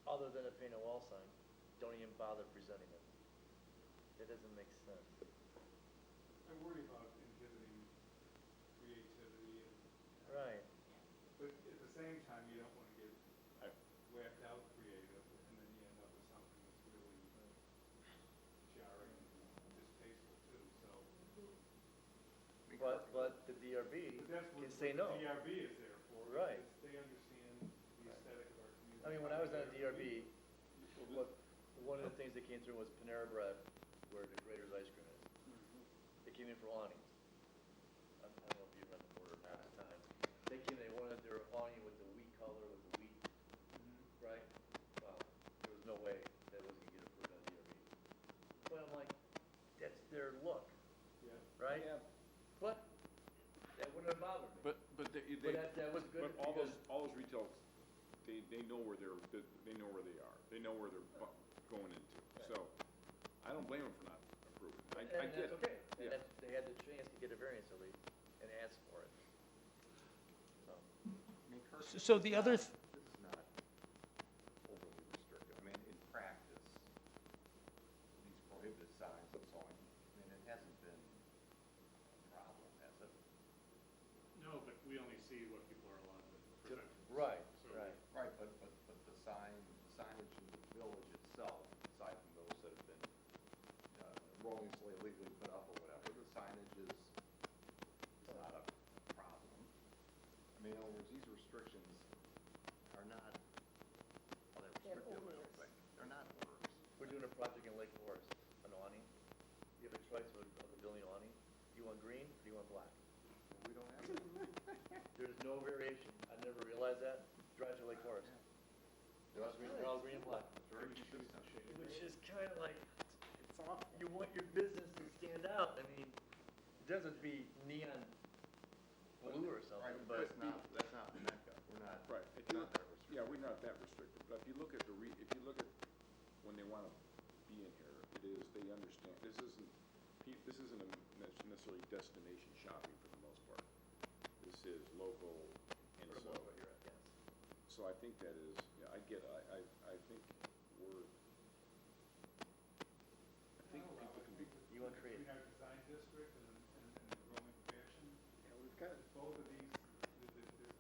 S2: other than a painted wall sign, don't even bother presenting it. That doesn't make sense.
S1: I worry about inhibiting creativity,
S2: Right.
S1: but at the same time, you don't want to get
S5: I-
S1: whacked out creative, and then you end up with something that's really jarring and distasteful too, so.
S2: But the DRB
S1: But that's
S2: can
S1: what
S2: say
S1: the
S2: no.
S1: DRB is there for.
S2: Right.
S1: Because they understand the aesthetic of our community.
S2: I mean, when I was on DRB, one of the things that came through was Panera Bread, where the Grater's Ice Cream is. They came in for awnings. I don't know if you remember or not at the time. They came, they wanted their awning with the wheat color, with the wheat, right? Well, there was no way that was gonna get approved on DRB. But I'm like, that's their look,
S1: Yeah.
S2: right?
S3: Yeah.
S2: But that wouldn't have bothered me.
S5: But
S2: But that was good
S5: But all
S2: because,
S5: those retail, they know where they know where they are. They know where they're going into. So, I don't blame them for not approving. I
S2: and
S5: get
S2: that's
S5: it.
S2: okay. And
S5: Yeah.
S2: they had the chance to get a variance at least and ask for it. So.
S4: So the other,
S9: This is not overly restrictive. I mean, in practice, these prohibited signs and so on, I mean, it hasn't been a problem, has it?
S8: No, but we only see what people are allowed to present.
S2: Right,
S8: So-
S2: right.
S9: Right, but the signage in the village itself, aside from those that have been erroneously illegally put up or whatever, the signage is not a problem. I mean, in other words, these restrictions are not, well, they're restrictive, I don't think. They're not orders.
S2: We're doing a project in Lake Forest, an awning. You have a choice of the building awning. Do you want green or do you want black?
S9: We don't have that.
S2: There's no variation. I never realized that. Drive to Lake Forest. They're all green and black.
S9: Very consistent.
S2: Which is kind of like,
S3: It's awful.
S2: you want your business to stand out. I mean, it doesn't be neon blue or
S9: Right,
S2: something,
S9: but
S2: but.
S9: that's not Mecca. We're not,
S5: Right.
S9: it's not that restrictive.
S5: Yeah, we're not that restrictive, but if you look at when they wanna be in here, it is, they understand, this isn't necessarily destination shopping for the most part. This is local, and
S2: For the
S5: so,
S2: most part, you're right, yes.
S5: so I think that is, yeah, I think people can be,
S2: You want creative.
S1: Between our design district and the growing fashion,
S3: Yeah, we've got,
S1: both of these, there's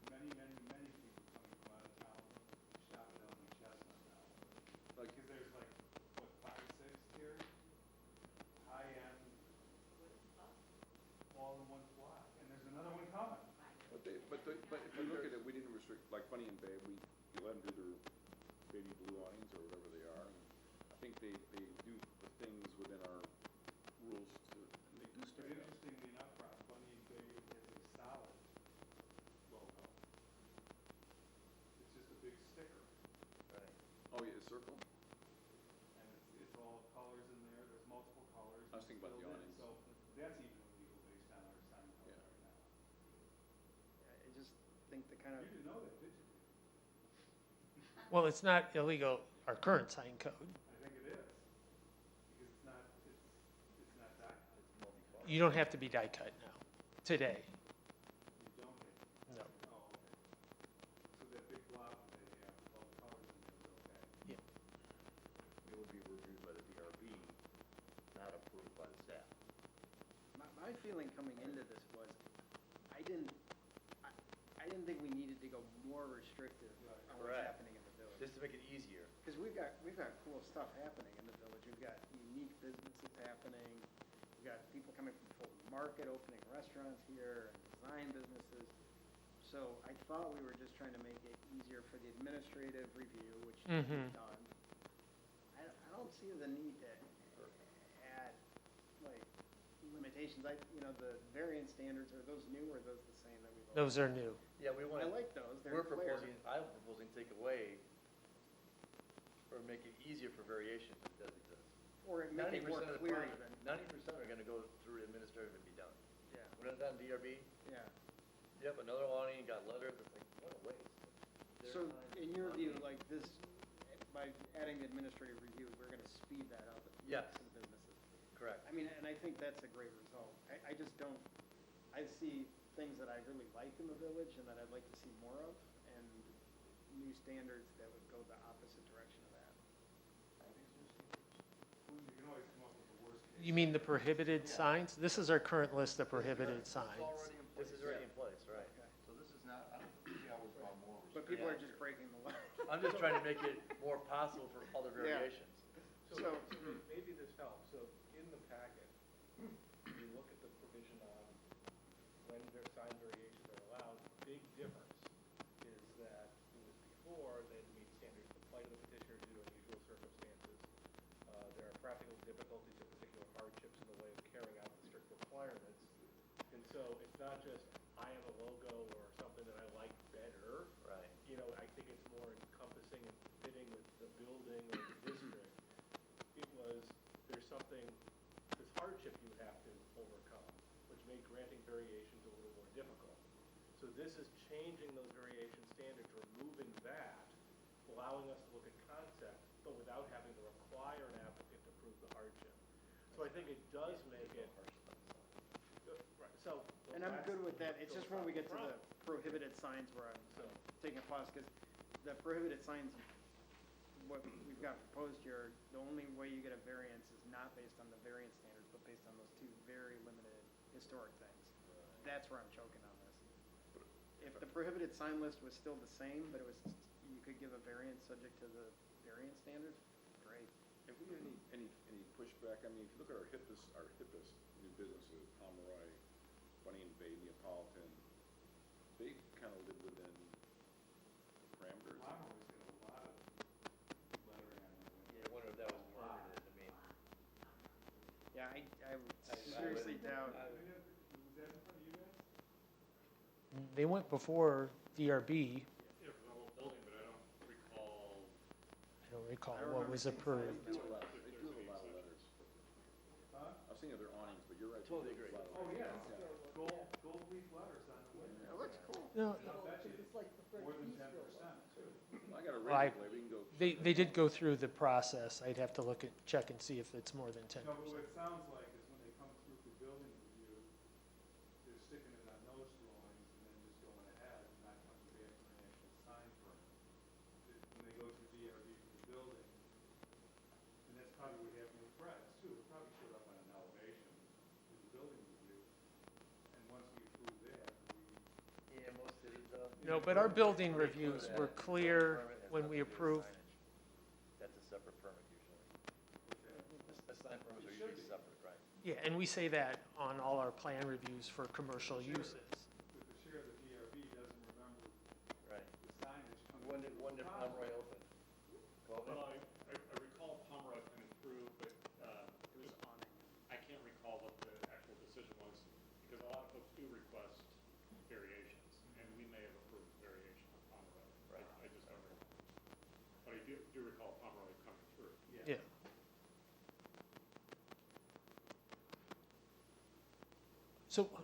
S5: blue awnings or whatever they are. And I think they do the things within our rules to, and they do
S1: But
S5: stand out.
S1: interestingly enough, Rob, Bunny and Bay has a solid logo. It's just a big sticker,
S2: Right.
S5: Oh, yeah, circle?
S1: and it's all colors in there, there's multiple colors.
S5: I was thinking about the
S1: filled in,
S5: awnings.
S1: So that's even illegal based on our sign code
S5: Yeah.
S1: right now.
S3: I just think the kind of,
S1: You didn't know that, did you?
S4: Well, it's not illegal, our current sign code.
S1: I think it is, because it's not that,
S2: It's multi-color.
S4: You don't have to be die cut now, today,
S1: you don't get.
S4: no.
S1: Oh, okay. So that big blob that they have with all the colors in there is okay.
S9: It would be reviewed by the DRB, not approved by the staff.
S3: my feeling coming into this was, I didn't think we needed to go more restrictive
S1: Right.
S3: on what's
S2: Correct.
S3: happening in the village.
S2: Just to make it easier.
S3: Because we've got cool stuff happening in the village. We've got unique businesses happening. We've got people coming from Fulton Market, opening restaurants here, and design businesses. So I thought we were just trying to make it easier for the administrative review, which we've done. I don't see the need to add, like, limitations. The variance standards, are those new or are those the same that we've always?
S4: Those are new.
S2: Yeah, we want
S3: I
S2: to,
S3: like those. They're
S2: I'm
S3: clear.
S2: proposing take away, or make it easier for variations if it does exist.
S3: Or make it more
S2: 90% of the
S3: clear
S2: project-
S3: even.
S2: 90% are gonna go through administrative and be done.
S3: Yeah,
S2: When it's done DRB,
S3: yeah.
S2: yep, another awning, got letters, it's like, what a waste. Their
S3: So
S2: sign,
S3: in your view,
S2: awning.
S3: like this, by adding the administrative review, we're gonna speed that up
S2: Yes.
S3: for the businesses.
S2: Correct.
S3: I mean, and I think that's a great result. I just don't, I see things that I really like in the village and that I'd like to see more of, and new standards that would go the opposite direction of that.
S1: You can always come up with the worst case.
S4: You mean the prohibited signs? This is our current list of prohibited signs.
S9: It's already in place.
S2: This is already in place, right?
S3: Okay.
S9: So this is not, I don't think we always want more.
S3: But people are just breaking the law.
S2: I'm just trying to make it more possible for other
S3: Yeah.
S2: variations.
S3: So-
S6: Maybe this helps. So in the packet, you look at the provision on when their sign variations are allowed. Big difference is that it was before they had to meet standards for plight of the petitioner due to unusual circumstances. There are practical difficulties or particular hardships in the way of carrying out the strict requirements. And so it's not just, I have a logo or something that I like better.
S2: Right.
S6: I think it's more encompassing and fitting with the building or the district. It was, there's something, this hardship you have to overcome, which made granting variations a little more difficult. So this is changing those variation standards, removing that, allowing us to look at concept, but without having to require an applicant to prove the hardship. So I think it does make it, right, so.
S3: And I'm good with that. It's
S6: so
S3: just when we get to
S6: problem.
S3: the prohibited signs where I'm
S6: So,
S3: taking a pause, because the prohibited signs, what we've got proposed here, the only way you get a variance is not based on the variance standards, but based on those two very limited historic things. That's where I'm choking on this. If the prohibited sign list was still the same, but it was, you could give a variance subject to the variance standards, great.
S5: Have we had any pushback? I mean, if you look at our hippest new businesses, Pomeroy, Bunny and Bay, Neapolitan, they kind of live within the parameters.
S1: Pomeroy's got a lot of lettering on it.
S2: Yeah, I wonder if that was permanent, I mean.
S3: Yeah, I would
S2: I
S3: seriously
S2: would-
S3: doubt.
S2: I
S1: Was that in front of you guys?
S4: They went before DRB.
S8: Yeah, for the whole building, but I don't recall.
S4: I don't recall
S3: I
S4: what
S3: remember
S4: was
S3: seeing
S4: approved.
S5: They do have a lot of letters.
S1: Huh?
S5: I was thinking of their awnings, but you're right.
S2: Totally
S5: they do
S2: agree.
S5: have a
S1: Oh,
S5: lot of
S1: yeah,
S5: letters.
S1: it's gold leaf letters on the window.
S3: It looks cool.
S4: No,
S1: And I'll bet you
S7: It's like the French
S1: more than
S7: bistro
S1: 10% too.
S5: I got a
S4: Well, I-
S5: razor blade, we can go.
S4: they did go through the process. I'd have to check and see if it's more than 10%.
S1: No, but what it sounds like is when they come through for building review, they're sticking it on those drawings and then just going ahead and not coming back for an actual sign permit. When they go through DRB for the building, and that's probably what happened with Fred's too, it probably showed up on an elevation in the building review. And once we approve that,
S2: Yeah, most cities though.
S4: No, but our building
S2: They
S4: reviews
S2: include
S4: were
S2: that.
S4: clear
S2: Permit has
S4: when we
S2: nothing to do with
S4: approved.
S2: signage. That's a separate permit usually.
S1: what's that?
S2: A sign permits are usually separate, right?
S4: Yeah, and we say that on all our plan reviews for commercial uses.
S1: But the chair of the DRB doesn't remember
S2: Right.
S1: the signage coming
S2: When
S1: through
S2: did
S1: the
S2: Pomeroy
S1: process.
S2: open? A 12
S8: Well,
S2: inch?
S8: I recall Pomeroy coming through, but,
S3: It was awning.
S8: I can't recall what the actual decision was, because a lot of folks do request variations, and we may have approved variation on Pomeroy.
S2: Right.
S8: I just don't recall. But I do recall Pomeroy coming through.
S4: Yeah.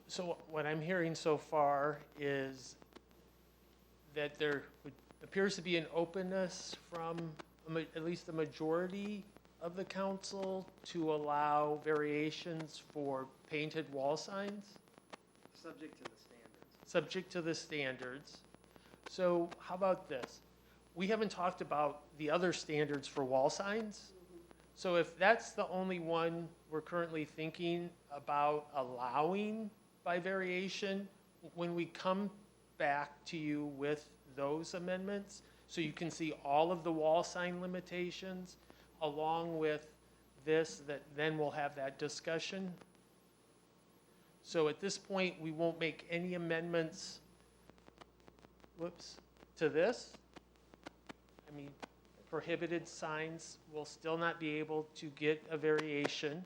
S4: So what I'm hearing so far is that there appears to be an openness from at least the majority of the council to allow variations for painted wall signs,
S3: Subject to the standards.
S4: subject to the standards. So how about this? We haven't talked about the other standards for wall signs. So if that's the only one we're currently thinking about allowing by variation, when we come back to you with those amendments, so you can see all of the wall sign limitations along with this, that then we'll have that discussion. So at this point, we won't make any amendments, to this. I mean, prohibited signs will still not be able to get a variation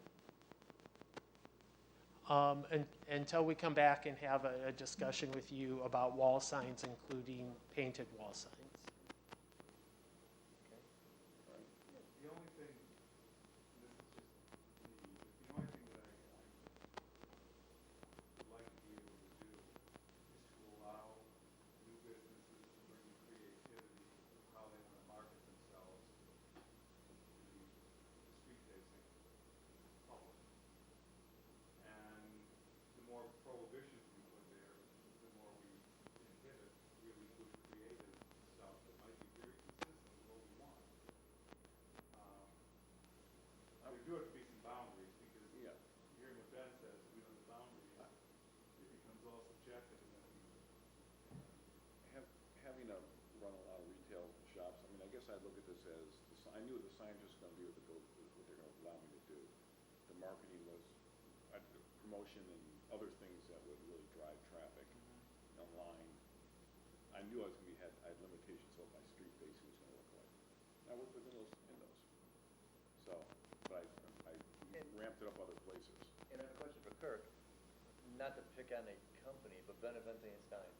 S4: until we come back and have a discussion with you about wall signs, including painted wall signs.
S1: The only thing, and this is just me, but the only thing that I would like to be able to do is to allow new businesses to bring the creativity of how they want to market themselves to the street-facing public. And the more prohibitions we put there, the more we inhibit really good creative stuff that might be very consistent with what we want. There do have to be some boundaries, because
S5: Yeah.
S1: hearing what Ben says, we know the boundaries, it becomes all subjective, and then
S5: Having to run a lot of retail shops, I mean, I guess I look at this as, I knew the signs just gonna be what they're gonna allow me to do. The marketing was, promotion and other things that would really drive traffic online. I knew I was gonna I had limitations of what my street facing was gonna look like. I worked within those. So, but I ramped it up other places.
S2: And I have a question for Kirk, not to pick on a company, but Benevente and Stein.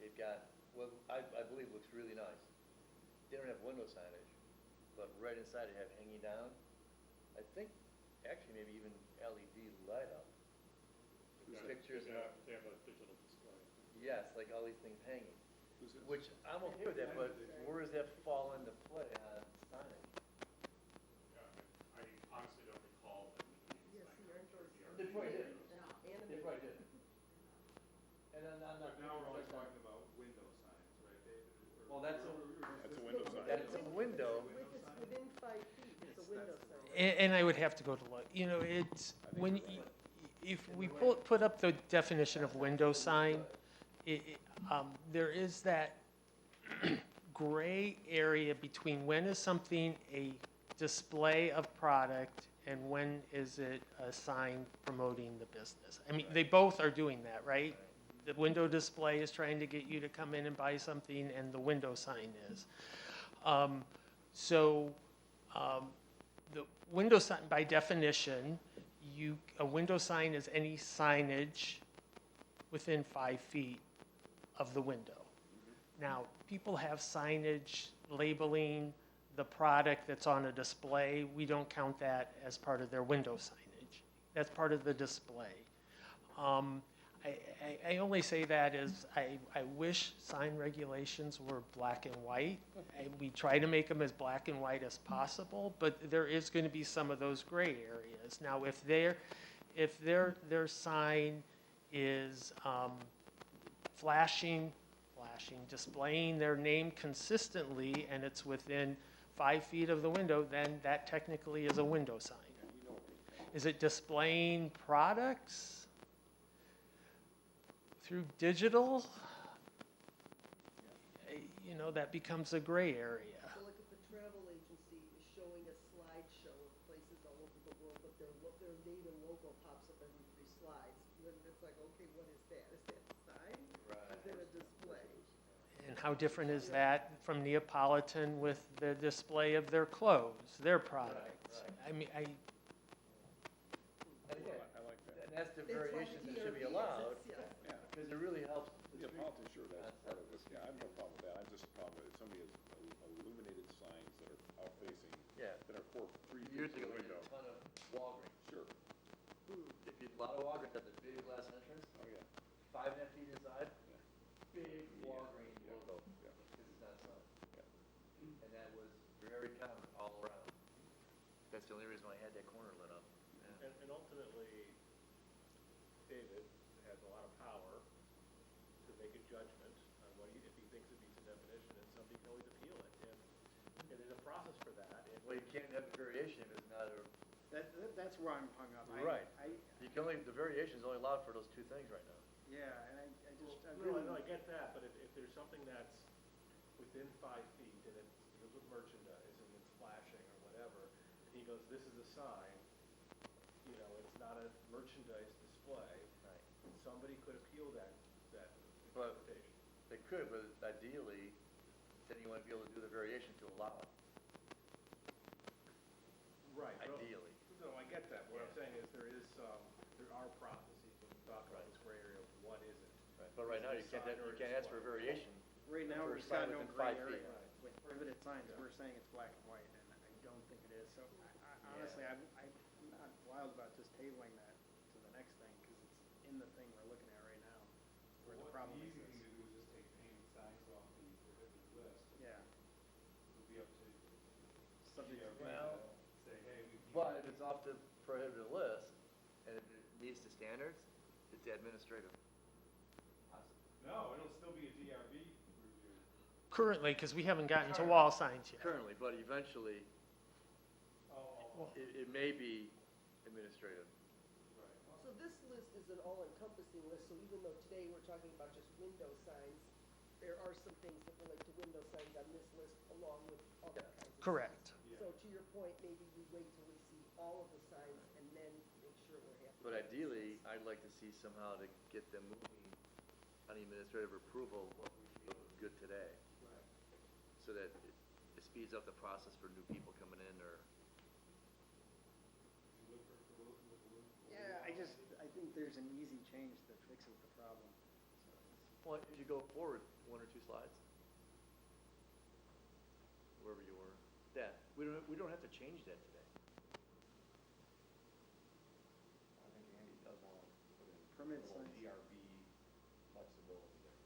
S2: They've got, well, I believe looks really nice. They don't have window signage, but right inside they have hanging down. I think, actually maybe even LED light up.
S8: They
S2: Pictures and,
S8: they have a digital display.
S2: yes, like all these things hanging.
S5: Who's this?
S2: Which, I'm okay with that, but where does that fall into play on signage?
S8: Yeah, I honestly don't recall them being
S7: Yes,
S8: signed
S7: the
S8: up
S7: art
S8: for
S7: doors.
S8: the
S2: They probably did.
S7: Animated.
S2: They probably did. And then I'm not.
S1: But now we're only talking about window signs, right, David?
S2: Well, that's a-
S5: That's a window sign.
S2: That's a window.
S7: If it's within 5 feet, it's a window sign.
S4: And I would have to go to look, you know, it's, when, if we put up the definition of window sign, there is that gray area between when is something a display of product and when is it a sign promoting the business. I mean, they both are doing that, right? The window display is trying to get you to come in and buy something, and the window sign is. The window sign, by definition, a window sign is any signage within 5 feet of the window. Now, people have signage labeling the product that's on a display. We don't count that as part of their window signage. That's part of the display. I only say that as I wish sign regulations were black and white. We try to make them as black and white as possible, but there is going to be some of those gray areas. Now, if their sign is displaying their name consistently, and it's within 5 feet of the window, then that technically is a window sign. Is it displaying products through digital? You know, that becomes a gray area.
S7: So like if the travel agency is showing a slideshow of places all over the world, but their name and logo pops up every 3 slides, then it's like, okay, what is that? Is that a sign?
S2: Right.
S7: Is that a display?
S4: And how different is that from Neapolitan with the display of their clothes, their products? I mean,
S2: And again,
S5: I like that.
S2: and that's the
S7: That's why
S2: variations
S7: the
S2: that should be
S7: DRB
S2: allowed,
S7: exists, yeah.
S5: Yeah.
S2: because it really helps. the
S5: Yeah,
S2: street
S5: politics, sure, that's part of it.
S2: concept.
S5: Yeah, I have no problem with that. I'm just a problem with if somebody has illuminated signs that are out facing,
S2: Yeah.
S5: that are 3 feet
S2: Years
S5: from
S2: ago,
S5: the
S2: we had
S5: window.
S2: a ton of Walgreens.
S5: Sure,
S2: If you, a lot of Walgreens have the big glass entrance,
S5: oh, yeah.
S2: 5.5 feet inside,
S5: Yeah.
S2: big
S5: Yeah,
S2: Walgreens
S5: yeah,
S2: logo,
S5: yeah.
S2: because it's not sun.
S5: Yeah.
S2: And that was very common all around. That's the only reason why I had that corner lit up. Yeah.
S6: And ultimately, David has a lot of power to make a judgment on what he, if he thinks it meets a definition, and somebody can always appeal it. And there's a process for that. And
S2: Well, you can't have a variation if it's not a,
S3: That's where I'm hung up.
S2: Right.
S3: I,
S2: you can only, the variation's only allowed for those two things right now.
S3: yeah, and I just, I
S6: No,
S3: really.
S6: I get that, but if there's something that's within 5 feet and it deals with merchandise and it's flashing or whatever, and he goes, this is a sign, you know, it's not a merchandise display,
S2: Right.
S6: somebody could appeal that
S2: But-
S6: interpretation.
S2: They could, but ideally, then you want to be able to do the variation to allow it,
S6: Right.
S2: ideally.
S6: No, I get that. What I'm
S2: Yeah.
S6: saying is there are processes when we talk about this gray area of what is it.
S2: Right. But right now, you can't,
S6: Sign or
S2: you can't ask for a
S6: display.
S2: variation.
S3: Right now,
S2: for a
S3: we've
S2: sign
S3: got no
S2: within
S3: gray
S2: 5 feet.
S3: area. With prohibited signs,
S6: Yeah.
S3: we're saying it's black and white, and I don't think it is. So honestly,
S2: Yeah.
S3: I'm not wild about just tabling that to the next thing, because it's in the thing we're looking at right now, where the problem
S1: The
S3: is
S1: easy thing
S3: this.
S1: to do is just take painted signs off the prohibited list.
S3: Yeah.
S1: It'll be up to
S3: Subject to-
S1: DRB
S2: Well,
S1: to say, hey, we can't.
S2: But if it's off the prohibited list, and if it meets the standards, it's administrative.
S1: No, it'll still be a DRB review.
S4: Currently, because we haven't gotten to wall signs yet.
S2: Currently, but eventually,
S1: Oh,
S2: it may be administrative.
S1: right.
S7: So this list is an all-encompassing list, so even though today we're talking about just window signs, there are some things that relate to window signs on this list along with other kinds of signs.
S4: Correct.
S1: Yeah.
S7: So to your point, maybe we wait till we see all of the signs and then make sure we're happy.
S2: But
S7: with the
S2: ideally,
S7: signs.
S2: I'd like to see somehow to get them moving on the administrative approval, what we feel is good today,
S1: Right.
S2: so that it speeds up the process for new people coming in, or,
S3: Yeah, I think there's an easy change that fixes the problem. So
S2: well, if you go forward 1 or 2 slides, wherever you were, that, we don't have to change that today.
S9: I think Andy does want to put in
S3: Permit
S9: a little
S3: signs.
S9: DRB flexibility there.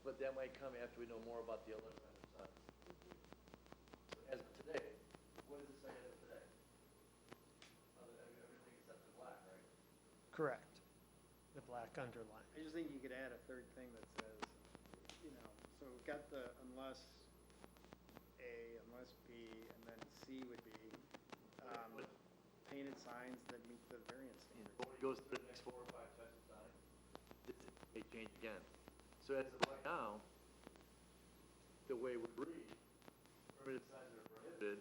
S2: But that might come after we know more about the other kind of signs. As of today, what does it say as of today? Everything except the black, right?
S4: Correct. The black underline.
S3: I just think you could add a third thing that says, you know, so we've got the unless A, unless B, and then C would be painted signs that meet the variance standard.
S2: But when it goes to the next 4 or 5 types of signs, this may change again. So as of right now, the way we read, permitted signs are prohibited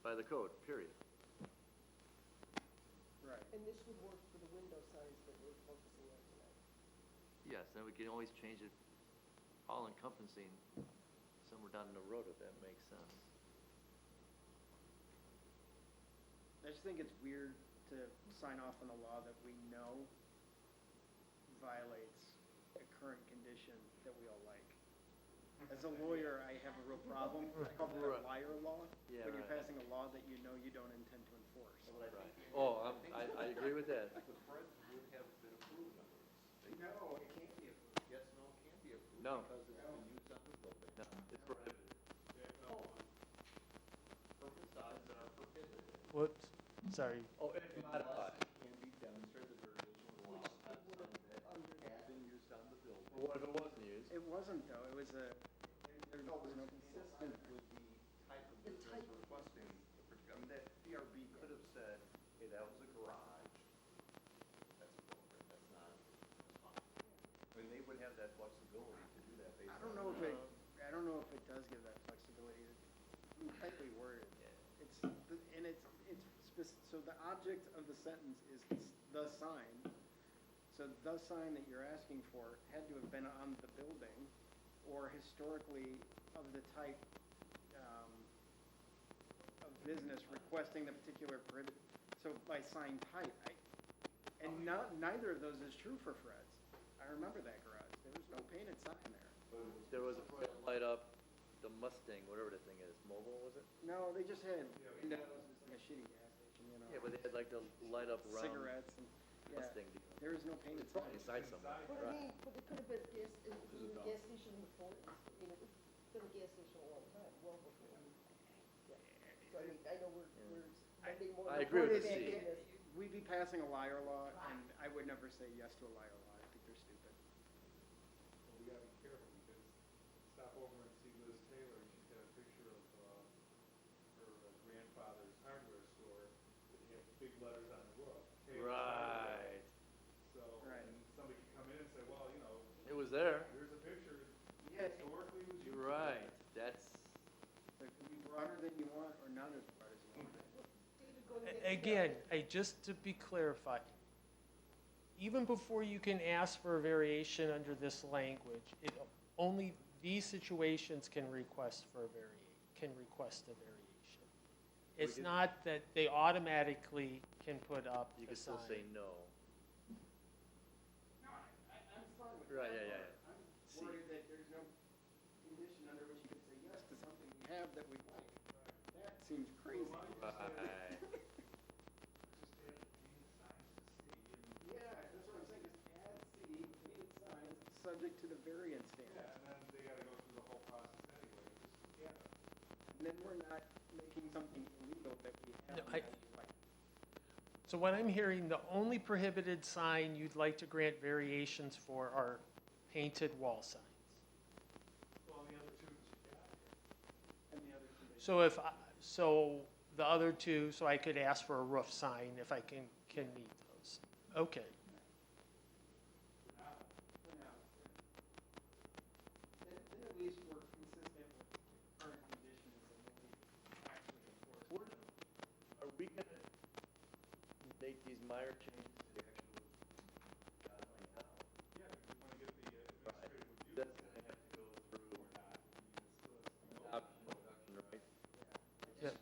S2: by the code, period.
S3: Right.
S7: And this would work for the window signs that we're focusing on tonight.
S2: Yes, then we can always change it all encompassing somewhere down the road if that makes sense.
S3: I just think it's weird to sign off on a law that we know violates a current condition that we all like. As a lawyer, I have a real problem. I call it a liar law.
S2: Yeah,
S3: When you're
S2: right.
S3: passing a law that you know you don't intend to enforce.
S2: Oh, I agree with that.
S9: The Fred would have been approved under this.
S3: No,
S9: It can't be approved. Yes, no, it can't be approved.
S2: No.
S9: Because it's been used on the building.
S2: No, it's prohibited.
S9: Permit signs that are prohibited.
S4: Whoops, sorry.
S2: Oh, if modified.
S9: Unless it can be demonstrated the variation would allow that sign that had been used on the building.
S2: Well, what if it wasn't used?
S3: it wasn't though. It was there
S9: No,
S3: was no
S9: consistent with the type of business requesting, I mean, that DRB could have said, hey, that was a garage. That's appropriate, that's not, that's fine. I mean, they would have that flexibility to do that based on.
S3: I don't know if it does give that flexibility. It's tightly worded. It's, and so the object of the sentence is the sign. So the sign that you're asking for had to have been on the building or or historically of the type of business requesting the particular prohibit, so by sign type, and neither of those is true for Fred's. I remember that garage, there was no painted sign there.
S2: There was a light up, the Mustang, whatever the thing is, mobile, was it?
S3: No, they just had windows, it's like a shitty gas station, you know.
S2: Yeah, but they had like the light up round
S3: Cigarettes and, yeah,
S2: Mustang deal.
S3: there is no painted
S2: It's probably
S3: sign.
S2: inside somewhere.
S7: But I
S2: Right.
S7: mean, but it could have been a gas, it was a gas station in the forties. I mean, it was been a gas station a long time, well before. Yeah. So I mean, I know we're spending more.
S2: I agree with
S7: money
S2: the
S7: back
S2: C.
S7: in this.
S3: We'd be passing a liar law, and I would never say yes to a liar law, I think they're stupid.
S1: Well, we gotta be careful, because stop over and see Liz Taylor, and she's got a picture of, her grandfather's hardware store, that he had big letters on the roof. Taylor's Hardware.
S2: Right.
S1: So,
S3: Right.
S1: and somebody could come in and say, well, you know,
S2: It was there.
S1: here's a picture,
S3: Yeah.
S1: historically it was used.
S2: You're right. That's,
S3: So it can be broader than you want, or not as broad as you want.
S7: David, going back to
S4: Again,
S7: that,
S4: just to be clarified, even before you can ask for a variation under this language, only these situations can request a variation. It's
S2: could-
S4: not that they automatically can put up
S2: you
S4: a
S2: could still
S4: sign.
S2: say no.
S3: I'm fine with
S2: Right,
S3: that.
S2: yeah.
S3: I'm worried that there's no condition under which you could say yes to something we have that we like. That seems crazy.
S2: Right.
S3: Yeah, that's what I'm saying, is add C, painted signs, subject to the variance
S1: Yeah,
S3: standards.
S1: and then they gotta go through the whole process anyway, just, yeah.
S3: And then we're not making something illegal that we have.
S4: No,
S3: that we like.
S4: So what I'm hearing, the only prohibited sign you'd like to grant variations for are painted wall signs.
S1: Well, and the other two that you got.
S3: And the other two.
S4: So the other two, so I could ask for a roof sign if I can meet those. Okay.
S3: For now. Then at least we're consistent with current conditions and what we actually enforce.
S2: Are we gonna make these minor changes to the actual guideline now?
S1: Yeah, because we wanna get the
S2: Right.
S1: administrative review.
S2: That's gonna have to go through
S1: Or not, I mean, it's still,
S2: adoption, right?
S4: Yeah.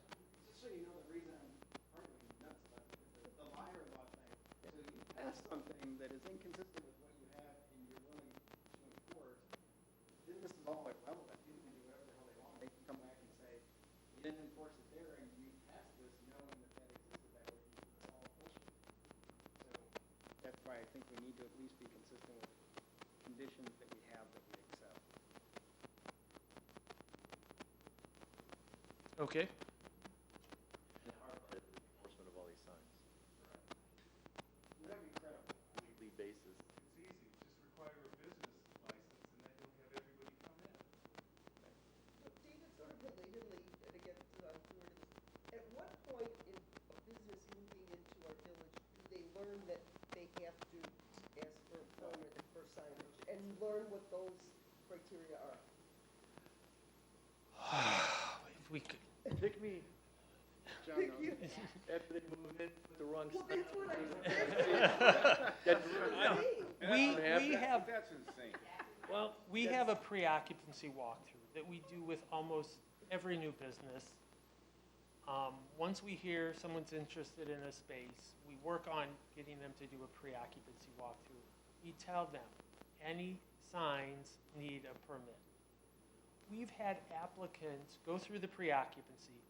S3: Just so you know, the reason I'm partly nuts about it is the liar law thing. So you pass something that is inconsistent with what you have and you're willing to enforce, then this is all like, well, people can do whatever the hell they want. They can come back and say, you didn't enforce it there and you passed this knowing that that existed that way. It's all bullshit. So that's why I think we need to at least be consistent with conditions that we have that we accept.
S4: Okay.
S2: The hard part is the enforcement of all these signs,
S3: We gotta be credible.
S2: weekly basis.
S1: it's easy, just require a business license, and then you'll have everybody come in.
S7: So David, sort of relatedly, and again, word of this, at what point in a business moving into our village do they learn that they have to ask for a permit for signage and learn what those criteria are?
S4: If we could,
S2: Pick me.
S3: John
S7: Pick
S3: knows.
S7: you.
S2: After they move in, put the wrong
S7: Well,
S2: sign.
S7: that's what I'm
S2: That's
S7: saying.
S4: we have,
S9: That's insane.
S4: well, we have a pre-occupancy walkthrough that we do with almost every new business. Once we hear someone's interested in a space, we work on getting them to do a pre-occupancy walkthrough. We tell them, any signs need a permit. We've had applicants go through the pre-occupancy,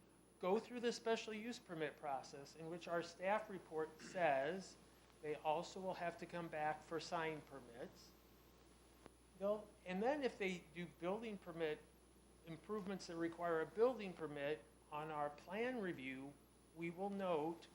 S4: go through the special use permit process, in which our staff report says they also will have to come back for sign permits. And then if they do building permit improvements that require a building permit, on our plan review, we will note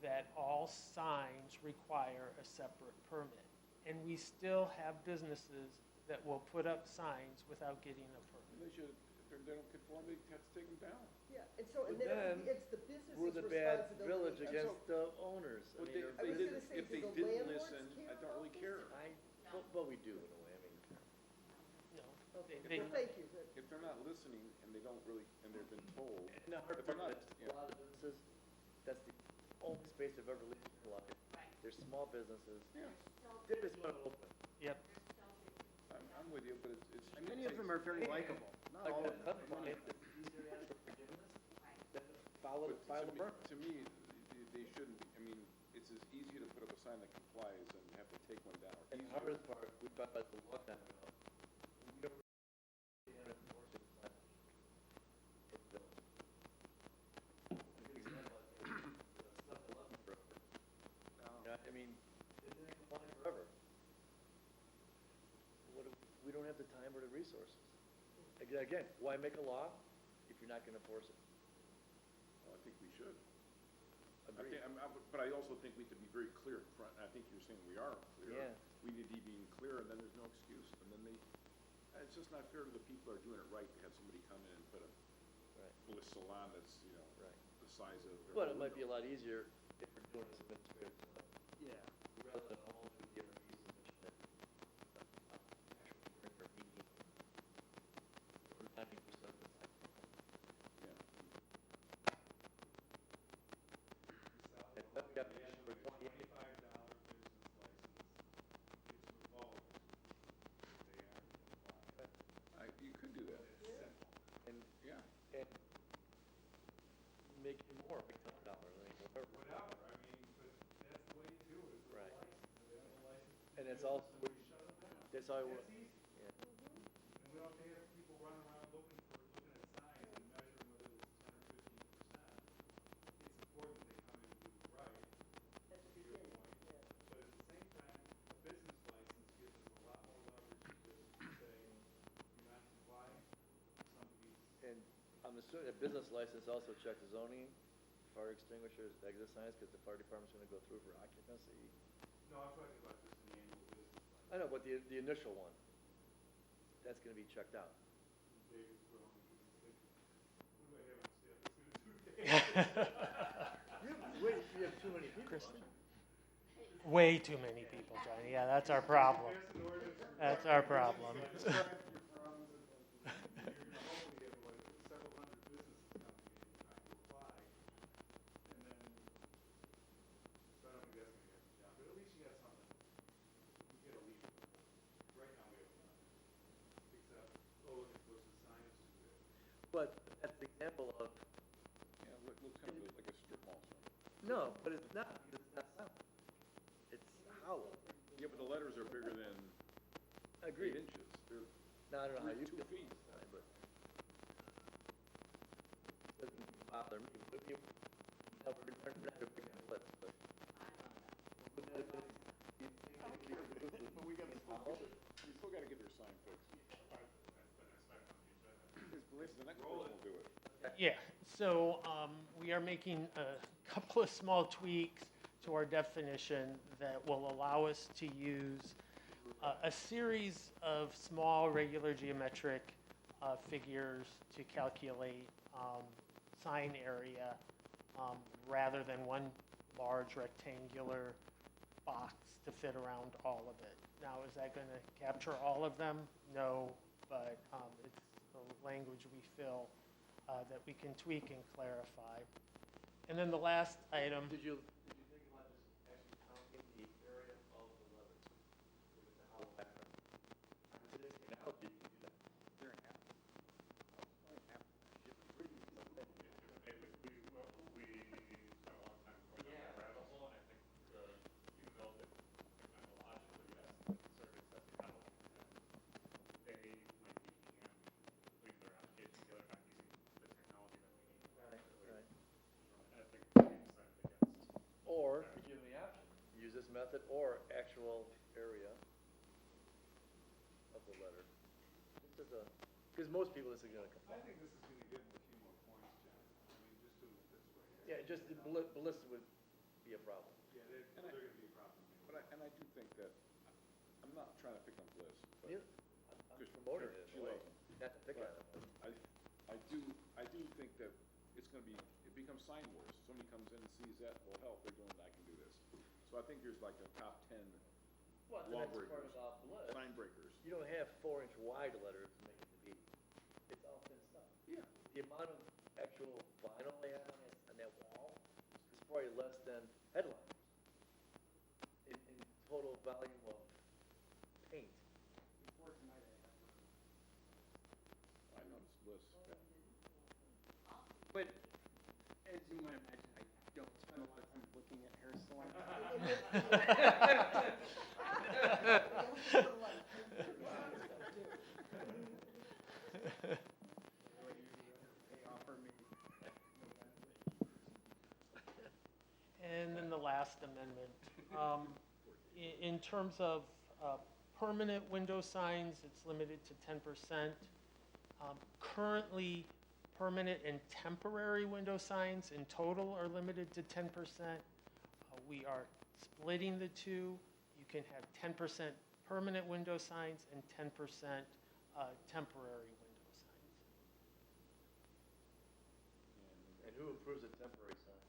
S4: that all signs require a separate permit. And we still have businesses that will put up signs without getting a permit.
S9: They should, if they don't conform, they have to take them down.
S7: Yeah, and so, and
S2: But
S7: then
S2: then
S7: it's the business's
S2: We're the
S7: responsibility.
S2: bad village
S7: And
S2: against the owners.
S9: But
S2: I mean,
S9: they-
S7: I was
S9: didn't-
S7: gonna say,
S9: if
S7: do
S9: they
S7: the
S9: didn't
S7: landlords
S9: listen,
S7: care
S9: I don't
S7: about
S9: really
S7: this?
S9: care.
S2: but we do in a way, I mean.
S4: No,
S7: Okay,
S4: they-
S7: well, thank you. That-
S9: If they're not listening and they don't really, and they've been told,
S2: And the hard
S9: If they're
S2: part
S9: not,
S2: is,
S9: yeah.
S2: a lot of businesses, that's the only space they've ever lived in their life. They're small businesses.
S9: yeah,
S2: They just want to open.
S4: Yep.
S9: I'm I'm with you, but it's.
S3: Many of them are very likable, not all of them.
S2: It's easier to ask for forgiveness than to file
S9: But
S2: a permit.
S9: to me, they shouldn't be, I mean, it's as easy to put up a sign that complies and have to take one down.
S2: And the
S9: Easier.
S2: hardest part, we talked about this a long time ago, we don't really have enforcement signage. It's built. A good example, I think, is the 7-Eleven forever. Yeah, I mean, it's been compliant forever. We don't have the time or the resources. Again, why make a law if you're not gonna enforce it?
S9: Well, I think we should.
S2: Agreed.
S9: But I also think we have to be very clear up front. I think you're saying we are clear.
S2: Yeah.
S9: We need to be being clear, and then there's no excuse. And then it's just not fair to the people that are doing it right to have somebody come in and put a
S2: Right.
S9: bliss salon that's,
S2: Right.
S9: the size of.
S2: But it might be a lot easier if we're doing this administrative stuff,
S3: Yeah.
S2: rather than a whole new DRB submission that, actual hearing or meeting, or 90% of the time.
S9: Yeah.
S2: And that got pushed for 28.
S1: $25 business license, it's revolving. They aren't compliant.
S9: You could do that.
S1: It's simple.
S2: And,
S9: Yeah.
S2: and make it more, make $10, I mean, whatever.
S1: Whatever, I mean, but that's the way you do it, is with a
S2: Right.
S1: license. If they have a license to
S2: And
S1: do
S2: it's
S1: this,
S2: also,
S1: then we shut them down.
S2: that's how it
S1: That's
S2: works.
S1: easy.
S2: Yeah.
S1: And we don't have to have people running around looking at signs and measuring whether it's 10 or 15%. It's important that they come in and do it right,
S7: At the
S1: to your
S7: beginning,
S1: point.
S7: yeah.
S1: But at the same time, a business license gives us a lot more leverage to say, you're not complying, somebody's,
S2: And I'm assuming a business license also checks zoning, fire extinguishers, exit signs, because the fire department's gonna go through for occupancy.
S1: no, I'm talking about just an annual business license.
S2: I know, but the initial one, that's gonna be checked out.
S1: David's groaning, he's thinking, what do I have on staff that's gonna do that?
S2: You have too many people.
S4: Way too many people, Johnny. Yeah, that's our problem.
S1: Pass an ordinance for
S4: That's our problem.
S1: You're gonna hopefully have like several hundred businesses coming in trying to apply, and then, so I don't think that's gonna get the job, but at least you got something, you get a lead. Right now we have nothing, except, oh, look, it goes to science too big.
S2: But that's the example of,
S9: Yeah, looks kind of like a strip mall sign.
S2: no, but it's not, because it's not sound. It's hollow.
S9: Yeah, but the letters are bigger than
S2: Agreed.
S9: 8 inches. They're
S2: Now, I don't know how you
S9: 2
S2: feel
S9: feet.
S2: about it, but it doesn't bother me. But you, no, we're not a big split, but. But that- but you think it would be good
S9: But we gotta
S2: in
S9: still
S2: hollow?
S9: we still gotta get their sign fixed. Because the next person will do it.
S4: Yeah, so we are making a couple of small tweaks to our definition that will allow us to use a series of small regular geometric figures to calculate sign area rather than one large rectangular box to fit around all of it. Now, is that going to capture all of them? No, but it's the language we feel that we can tweak and clarify. And then the last item,
S2: Did you think about just actually counting the area of the letters with the hollow pattern? Today's technology, you can do that.
S9: They're in half.
S8: We spent a lot of time going down that rabbit hole, and I think, even though that technologically, yes, surveys have to help, and they might be, putting their application together, not using the technology that we need.
S2: Right, right.
S8: And I think we decided against.
S2: Or, you give them the option, use this method or actual area of the letter. Just as a, because most people, this is gonna
S1: I
S2: comply.
S1: think this is gonna give them a few more points, John, I mean, just doing it this way.
S2: Yeah, just the ballistic would be a problem.
S1: Yeah, they're gonna be a problem.
S9: And I do think that, I'm not trying to pick on Bliss, but
S2: Yeah, I'm
S9: Because
S2: promoting it
S9: she
S2: in a way,
S9: loves 'em.
S2: not to pick on
S9: But
S2: them.
S9: I do think that it's gonna be, it becomes sign wars. Somebody comes in and sees that, well, hell, they're doing, I can do this. So I think there's like a top 10
S2: Well,
S9: law
S2: that's part
S9: breakers,
S2: of Bliss.
S9: sign breakers.
S2: You don't have 4-inch wide letters to make it to be, it's all thin stuff.
S9: Yeah.
S2: The amount of actual vinyl they have on that wall is probably less than headliners in total volume of paint.
S3: Before tonight, I But as you might imagine, I don't spend a lot of time looking at hair salons. They offer me.
S4: And then the last amendment, in terms of permanent window signs, it's limited to 10%. Currently, permanent and temporary window signs in total are limited to 10%. We are splitting the two. You can have 10% permanent window signs and 10% temporary window signs.
S2: And who approves a temporary sign?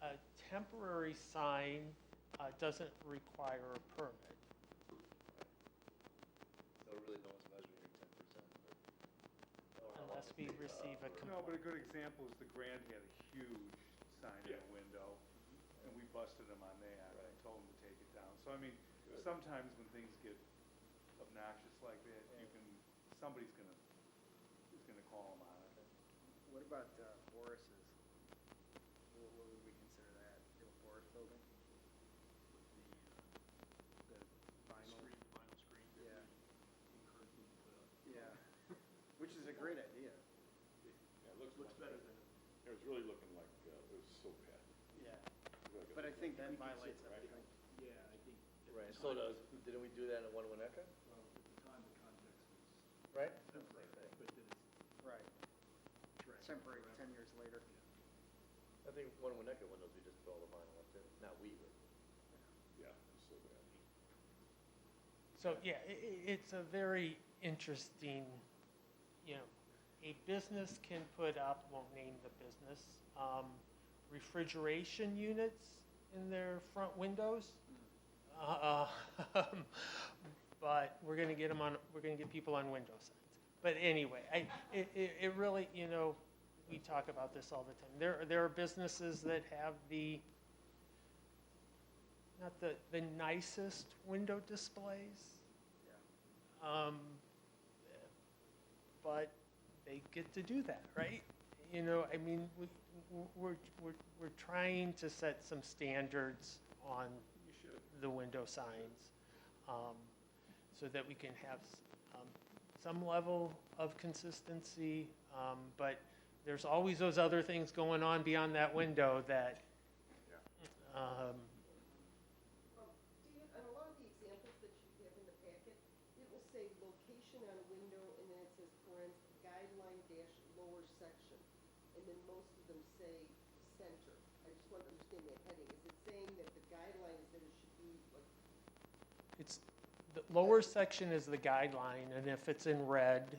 S4: A temporary sign doesn't require a permit.
S2: So really no one's measuring your 10%, but.
S4: Unless we receive a
S1: No, but a good example is the Grand had a huge sign in the window, and we busted them on that and
S2: Right.
S1: told them to take it down. So I mean, sometimes when things get obnoxious like that, you can, somebody's gonna call them on it.
S3: What about Boris's? What would we consider that? The old Boris building? The vinyl?
S6: Vinyl screen.
S3: Yeah.
S6: Encourage them to put up.
S3: Yeah. Which is a great idea.
S5: Yeah, it looks
S6: Looks
S5: much
S6: better than.
S5: It was really looking like, it was so bad.
S3: Yeah.
S5: Really good.
S3: But I think that
S6: We could
S3: violates
S6: sit
S3: everything.
S6: Yeah, I think. at
S2: Right,
S6: the
S2: so
S6: time-
S2: didn't we do that in one Winnetka?
S6: Well, at the time, the context was
S2: Right?
S6: temporary,
S2: Same thing.
S6: but then it's
S3: Right.
S6: trash.
S3: Temporary, 10 years later.
S2: I think one Winnetka windows, we just put all the vinyl up there, not we, but.
S5: Yeah, it's so bad.
S4: So, yeah, it's a very interesting, you know, a business can put up, won't name the business, refrigeration units in their front windows. But we're gonna get people on window signs. But anyway, it really, you know, we talk about this all the time. There are businesses that have not the nicest window displays. But they get to do that, right? You know, I mean, we're trying to set some standards on the window signs, so that we can have some level of consistency. But there's always those other things going on beyond that window that.
S7: David, on a lot of the examples that you have in the packet, it will say location on a window, and then it says parentheses, guideline dash lower section. And then most of them say center. I just want to understand that heading. Is it saying that the guideline is that it should be like,
S4: It's, the lower section is the guideline, and if it's in red,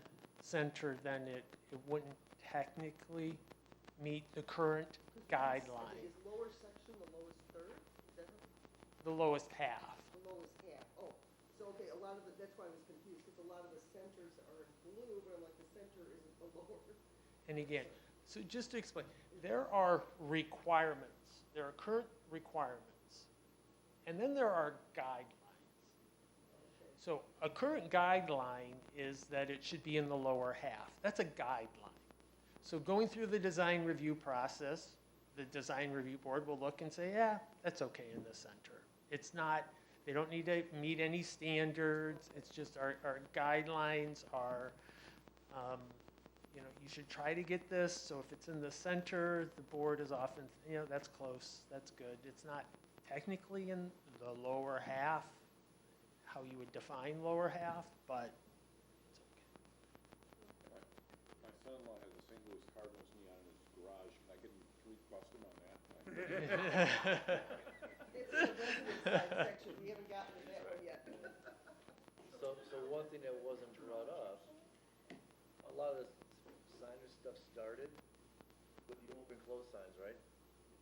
S4: center, then it wouldn't technically meet the current guideline,
S7: is lower section the lowest third? Is that
S4: the lowest half.
S7: the lowest half? Oh, so okay, a lot of the, that's why I was confused, because a lot of the centers are in blue, but I'm like, the center isn't the lower.
S4: And again, so just to explain, there are requirements. There are current requirements. And then there are guidelines. So a current guideline is that it should be in the lower half. That's a guideline. So going through the design review process, the design review board will look and say, yeah, that's okay in the center. It's not, they don't need to meet any standards. It's just our guidelines are, you know, you should try to get this. So if it's in the center, the board is often, you know, that's close, that's good. It's not technically in the lower half, how you would define lower half, but it's okay.
S5: My son-in-law has a St. Louis Cardinals neon in his garage. Can I get him to request him on that?
S7: It's in the residence side section, we haven't gotten to that one yet.
S2: So one thing that wasn't brought up, a lot of this signage stuff started with the open close signs, right?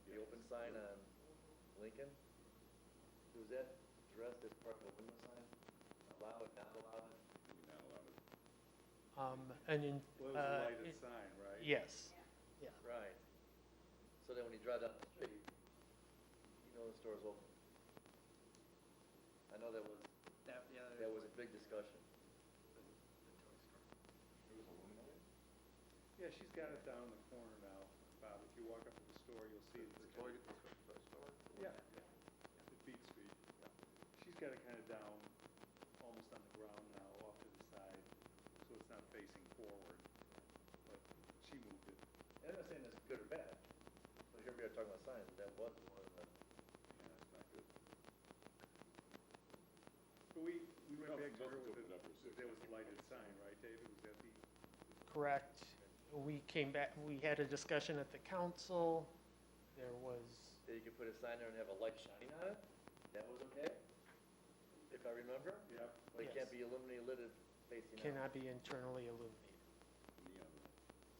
S2: The open sign on Lincoln, was that addressed as part of the window sign? Allow it, not allow it?
S5: You're not allowed to.
S4: And in,
S1: Well, it was a lighted sign, right?
S4: yes, yeah.
S2: Right. So then when you drive down the street, you know the store's open. I know that was a big discussion.
S5: It was illuminated?
S1: Yeah, Yeah, she's got it down in the corner now, Bob. If you walk up to the store, you'll see it.
S9: The
S1: It's
S9: toy,
S1: kinda-
S9: the store?
S1: Yeah, at Beat Street. She's got it kind of down, almost on the ground now, off to the side, so it's not facing forward. But she moved it.
S2: And I'm not saying that's good or bad, but here we are talking about signs, and that was one of the,
S5: Yeah, it's not good.
S1: But we went
S5: No,
S1: back to her
S5: nothing's
S1: with
S5: opened up for
S1: it, there was a lighted sign, right, David? Was that the?
S4: Correct. We came back, we had a discussion at the council. There was,
S2: that you could put a sign there and have a light shining on it, that was okay? If I remember?
S1: Yeah.
S2: But it can't
S4: Yes.
S2: be illuminated, lit facing out.
S4: cannot be internally illuminated.
S5: Neon.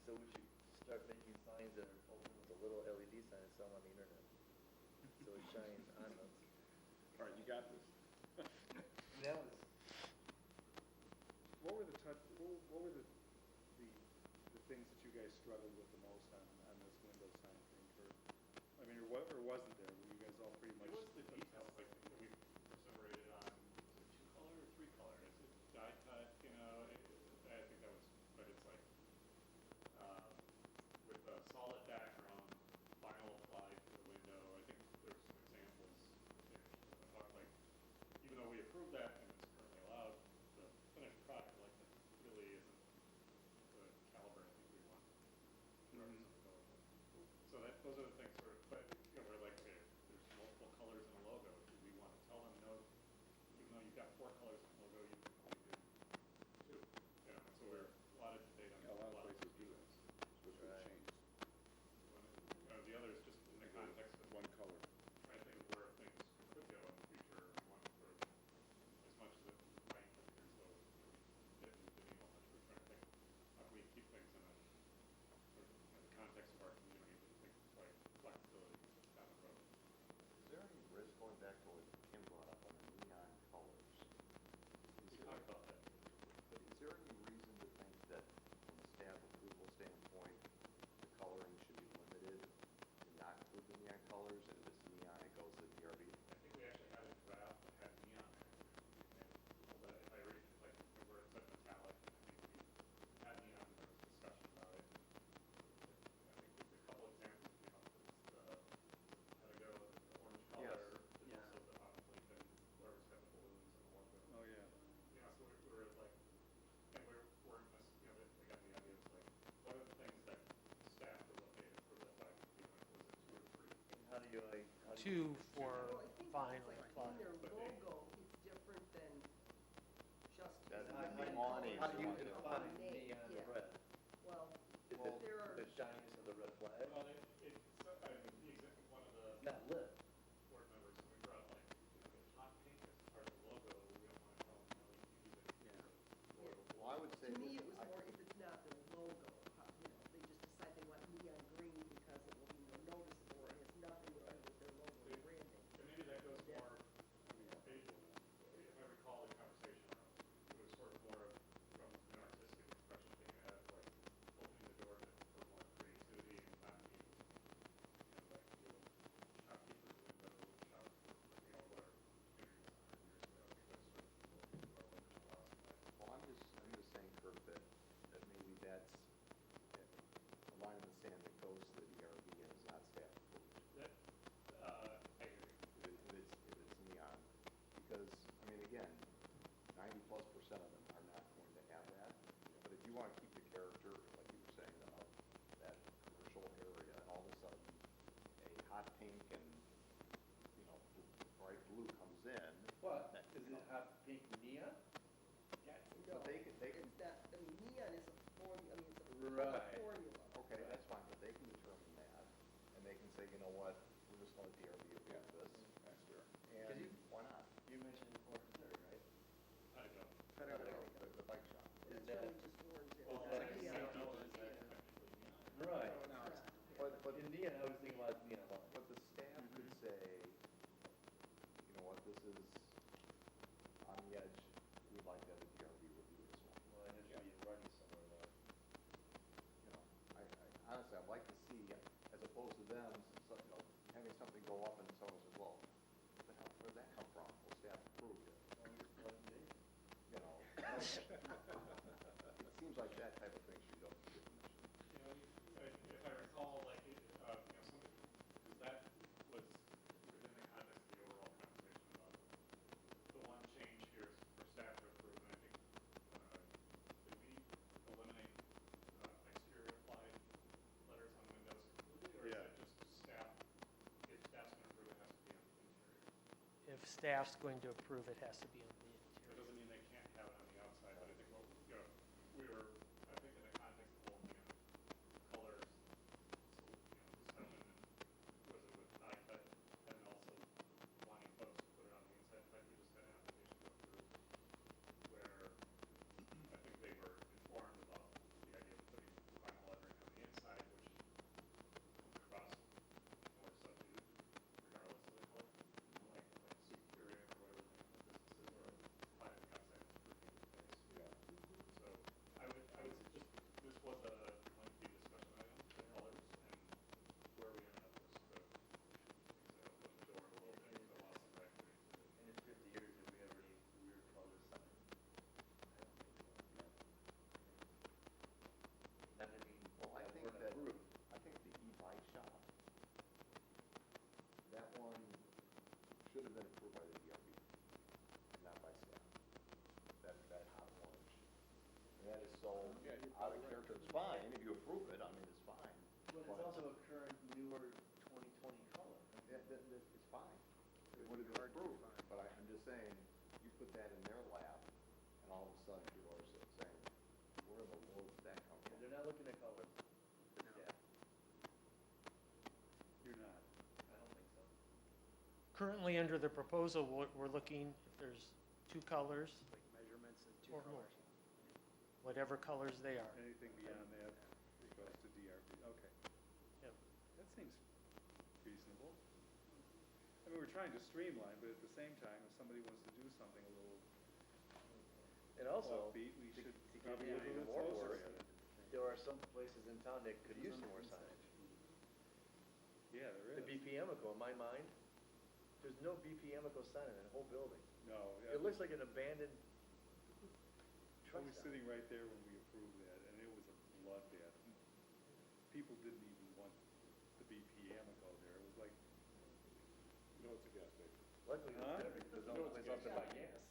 S2: So we should start making signs that are open with a little LED sign and sell them on the internet. So it shines on them.
S5: All right, you got this.
S2: That was,
S1: What were what were the things that you guys struggled with the most on this window sign thing, Kurt? I mean, or wasn't there? Were you guys all pretty much?
S8: It was the details, like, we perseverated on, was it 2-color or 3-color? Is it die cut, you know, I think that was, but it's like, with a solid background, vinyl applied to the window, I think there's some examples. I thought like, even though we approved that and it's currently allowed, the finished product, like, that really isn't the caliber I think we want to represent the village with. So that, those are the things sort of, but, you know, we're like, okay, there's multiple colors in a logo, do we want to tell them, no, even though you've got 4 colors in the logo, you can only do 2, you know, and so we're, a lot of debate on
S5: Yeah, a lot of places do
S8: details.
S5: that, especially with
S2: Right.
S5: chains.
S8: You know, the other is just in the context of
S5: One color.
S8: trying to think of where things could go in the future, we want to sort of, as much as it might appear as though, you know, we didn't move the needle much, we're trying to think, how can we keep things in a, sort of, in the context of our community, but think like flexibility down the road.
S9: Is there any risk, going back to what Kim brought up on the neon colors?
S8: We
S9: Is there,
S8: talked about that.
S9: but is there any reason to think that from a staff approval standpoint, the coloring should be limited to not include the neon colors, and if it's neon, it goes to the DRB?
S8: I think we actually had a draft that had neon in it. But if I read, like, where it said metallic, I think we had neon, there was discussion about it. I think a couple examples came up, it's the, how to go with the orange color,
S9: Yes.
S8: and also the hot Lincoln, whoever's got the balloons and the logo.
S1: Oh, yeah.
S8: You know, so we were like, and we're, you know, again, the idea is like, what are the things that staff was okay to approve that by, you know, was it 2 or 3?
S2: and how do you, like, how do you?
S4: 2 for
S7: Well, I think
S4: vinyl
S7: it's like
S4: applied.
S7: in their
S8: But they-
S7: logo, it's different than just.
S9: That
S7: using
S2: How
S7: the
S2: do you-
S9: awning
S2: How do you
S9: is one
S2: define
S7: thing.
S2: neon and
S7: Yeah.
S2: red?
S7: Well,
S2: Is
S9: Well,
S2: it
S7: there are.
S2: the shininess of the red flag?
S8: Well, I mean, the example, one of the
S2: Not lit.
S8: board members, we brought like, you know, if hot pink is part of the logo, we don't want to tell them, no, you can use it.
S7: Yeah.
S9: Well, I would say.
S7: To me,
S9: that
S7: it was
S9: I-
S7: more if it's not their logo, you know, they just decide they want neon green because it will be more noticeable, and it's nothing to do with their logo or branding.
S8: And maybe that goes more, I mean, if I recall the conversation, it was sort of more of from an artistic expression thing, it had like opening the door for more creativity and not being, you know, like, you know, shopkeeper's window, shop, you know, whatever, community was 100 years ago. I think that's sort of what our local philosophy.
S9: Well, I'm just saying, Kurt, that maybe that's a line in the sand that goes to the DRB and is not staff approved.
S8: That, I agree.
S9: If it's neon, because, I mean, again, 90+% of them are not going to have that. But if you want to keep the character, like you were saying, of that commercial area, and all of a sudden, a hot pink and, you know, bright blue comes in.
S2: What? Is it hot pink neon?
S7: No,
S9: But they can,
S7: it's not, I mean, neon is a formula, I mean, it's a
S2: Right.
S7: formula.
S9: okay, that's fine, but they can determine that, and they can say, you know what, we're just gonna let DRB approve this,
S5: That's fair.
S9: and
S2: you-
S9: why not?
S2: You mentioned orange there, right?
S8: I don't know.
S9: The bike shop.
S2: Is
S7: It's
S2: that,
S7: really just orange and
S8: Well,
S2: Yeah.
S8: like,
S7: neon.
S8: I don't know, is that technically neon?
S2: right.
S7: It's not, yeah.
S9: But
S2: In neon, I was thinking about neon line.
S9: But the staff could say, you know what, this is on the edge, we'd like to have a DRB review this one.
S2: Well, and it should be in writing somewhere though.
S9: You know, I honestly, I'd like to see, as opposed to them, so, you know, having something go up and someone says, well, what the hell, where'd that come from? Well, staff approved it,
S2: Well, you're plugging it in.
S9: you know. It seems like that type of thing should go to the commission.
S8: You know, recall, like, something, because that was within the context of the overall conversation about the one change here is for staff to approve, and I think, did we eliminate, exterior applied letters on windows completely, or is
S1: Yeah.
S8: it just staff, if staff's gonna approve, it has to be on the interior?
S4: If staff's going to approve, it has to be on the
S8: That
S4: interior.
S8: doesn't mean they can't have it on the outside, but I think what, we were, I think in the context of looking at colors, so, discussion, and was it with iPad, and also wanting folks to put it on the inside, in fact, we just had an application go through where I think they were informed about the idea of putting vinyl lettering on the inside, which across more subdued, regardless of the color, like Superior or whatever the name of the business is, or applying on the outside to protect the face.
S5: Yeah.
S8: So I would just, this was a lengthy discussion item, the colors, and where we ended up was to, like I said, open the door a little bit to allow some activity to.
S2: In its 50 years, did we have any weird color sign? I don't think so. Not to be,
S9: Well, I
S2: that
S9: think
S2: weren't
S9: that,
S2: approved.
S9: I think the e-bike shop, that one should have been approved by the DRB, not by staff. That hot orange. And that is so
S5: Yeah, you're
S9: out of
S5: probably right.
S9: character. It's fine, if you approve it, I mean, it's fine.
S2: But it's also a current, newer 2020 color.
S9: It's fine. It would have been approved, but I'm just saying, you put that in their lap, and all of a sudden people are saying, where in the world did that come from?
S2: They're not looking at colors. Yeah,
S1: You're not.
S2: I don't think so.
S4: Currently, under the proposal, we're looking, if there's two colors,
S3: Like measurements and two
S4: Or more.
S3: colors.
S4: whatever colors they are.
S1: Anything beyond that, it goes to DRB, okay.
S4: Yep.
S1: That seems reasonable. I mean, we're trying to streamline, but at the same time, if somebody wants to do something a little
S2: And also,
S1: offbeat, we
S2: to
S1: should
S2: give
S1: probably
S2: you
S1: look a
S2: even
S1: little
S2: more
S1: closer
S2: work,
S1: at it.
S2: there are some places in town that could use some more signage.
S1: Yeah, there
S2: The
S1: is.
S2: BP Emico, in my mind, there's no BP Emico sign in that whole building.
S1: No.
S2: It looks like an abandoned
S1: I
S2: truck
S1: was
S2: stop.
S1: sitting right there when we approved that, and it was a bloodbath. People didn't even want the BP Amico there. It was like,
S5: No, it's a gas station.
S2: Luckily,
S1: Huh?
S2: there's no place left to buy gas.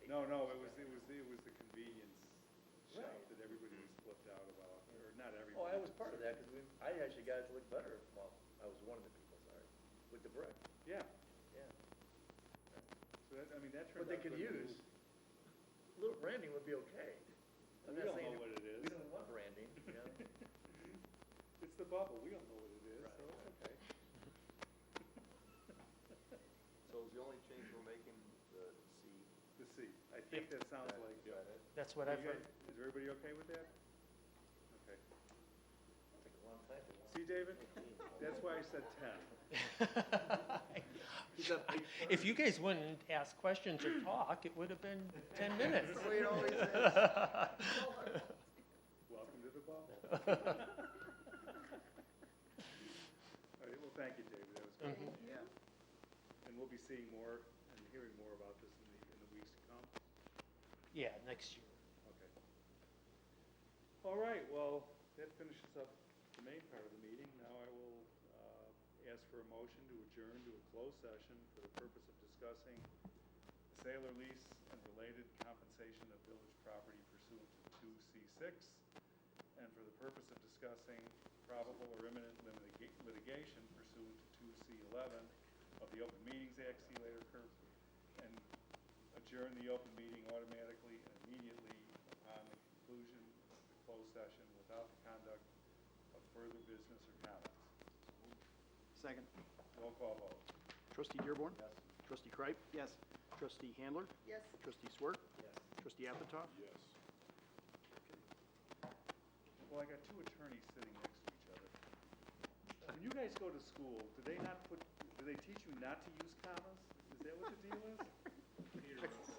S1: no, it was the convenience shop
S2: Right.
S1: that everybody was flipped out about, or not everybody.
S2: Oh, I was part of that, because I actually got it to look better, well, I was one of the people, sorry, with the brick,
S1: Yeah,
S2: yeah.
S1: so that, I mean, that turned
S2: What they
S1: out
S2: could
S1: good.
S2: use, little branding would be okay. I'm
S1: We
S2: not
S1: don't
S2: saying
S1: know what it is.
S2: We don't want branding, you know?
S1: It's the bubble. We don't know what it is,
S2: Right.
S1: so it's okay.
S9: So is the only change we're making the C?
S1: The C. I think that sounds like.
S9: Is that it?
S4: That's what I've
S1: You
S4: heard.
S1: guys- Is everybody okay with that? Okay.
S2: It'll take a long time to
S1: See, David? That's why I said 10.
S4: If you guys wouldn't ask questions or talk, it would have been 10 minutes.
S3: That's the way it always is.
S1: Welcome to the bubble. All right, well, thank you, David. That was good.
S4: Mhm.
S3: Yeah.
S1: And we'll be seeing more and hearing more about this in the weeks to come.
S4: Yeah, next year.
S1: Okay. All right, well, that finishes up the main part of the meeting. Now I will ask for a motion to adjourn to a closed session for the purpose of discussing the sale or lease and related compensation of village property pursuant to 2C6, and for the purpose of discussing probable or imminent litigation pursuant to 2C11 of the Open Meetings Act, see later, Kurt, and adjourn the open meeting automatically and immediately upon the conclusion of the closed session without the conduct of further business or comments.
S3: Second.
S1: Roll call vote.
S10: Trustee Dearborn?
S1: Yes.
S10: Trustee Kripe?
S3: Yes.
S10: Trustee Handler?
S7: Yes.
S10: Trustee Swerk?
S2: Yes.
S10: Trustee Apatow?
S5: Yes.
S1: Well, I got two attorneys sitting next to each other. When you guys go to school, do they teach you not to use commas? Is that what the deal is?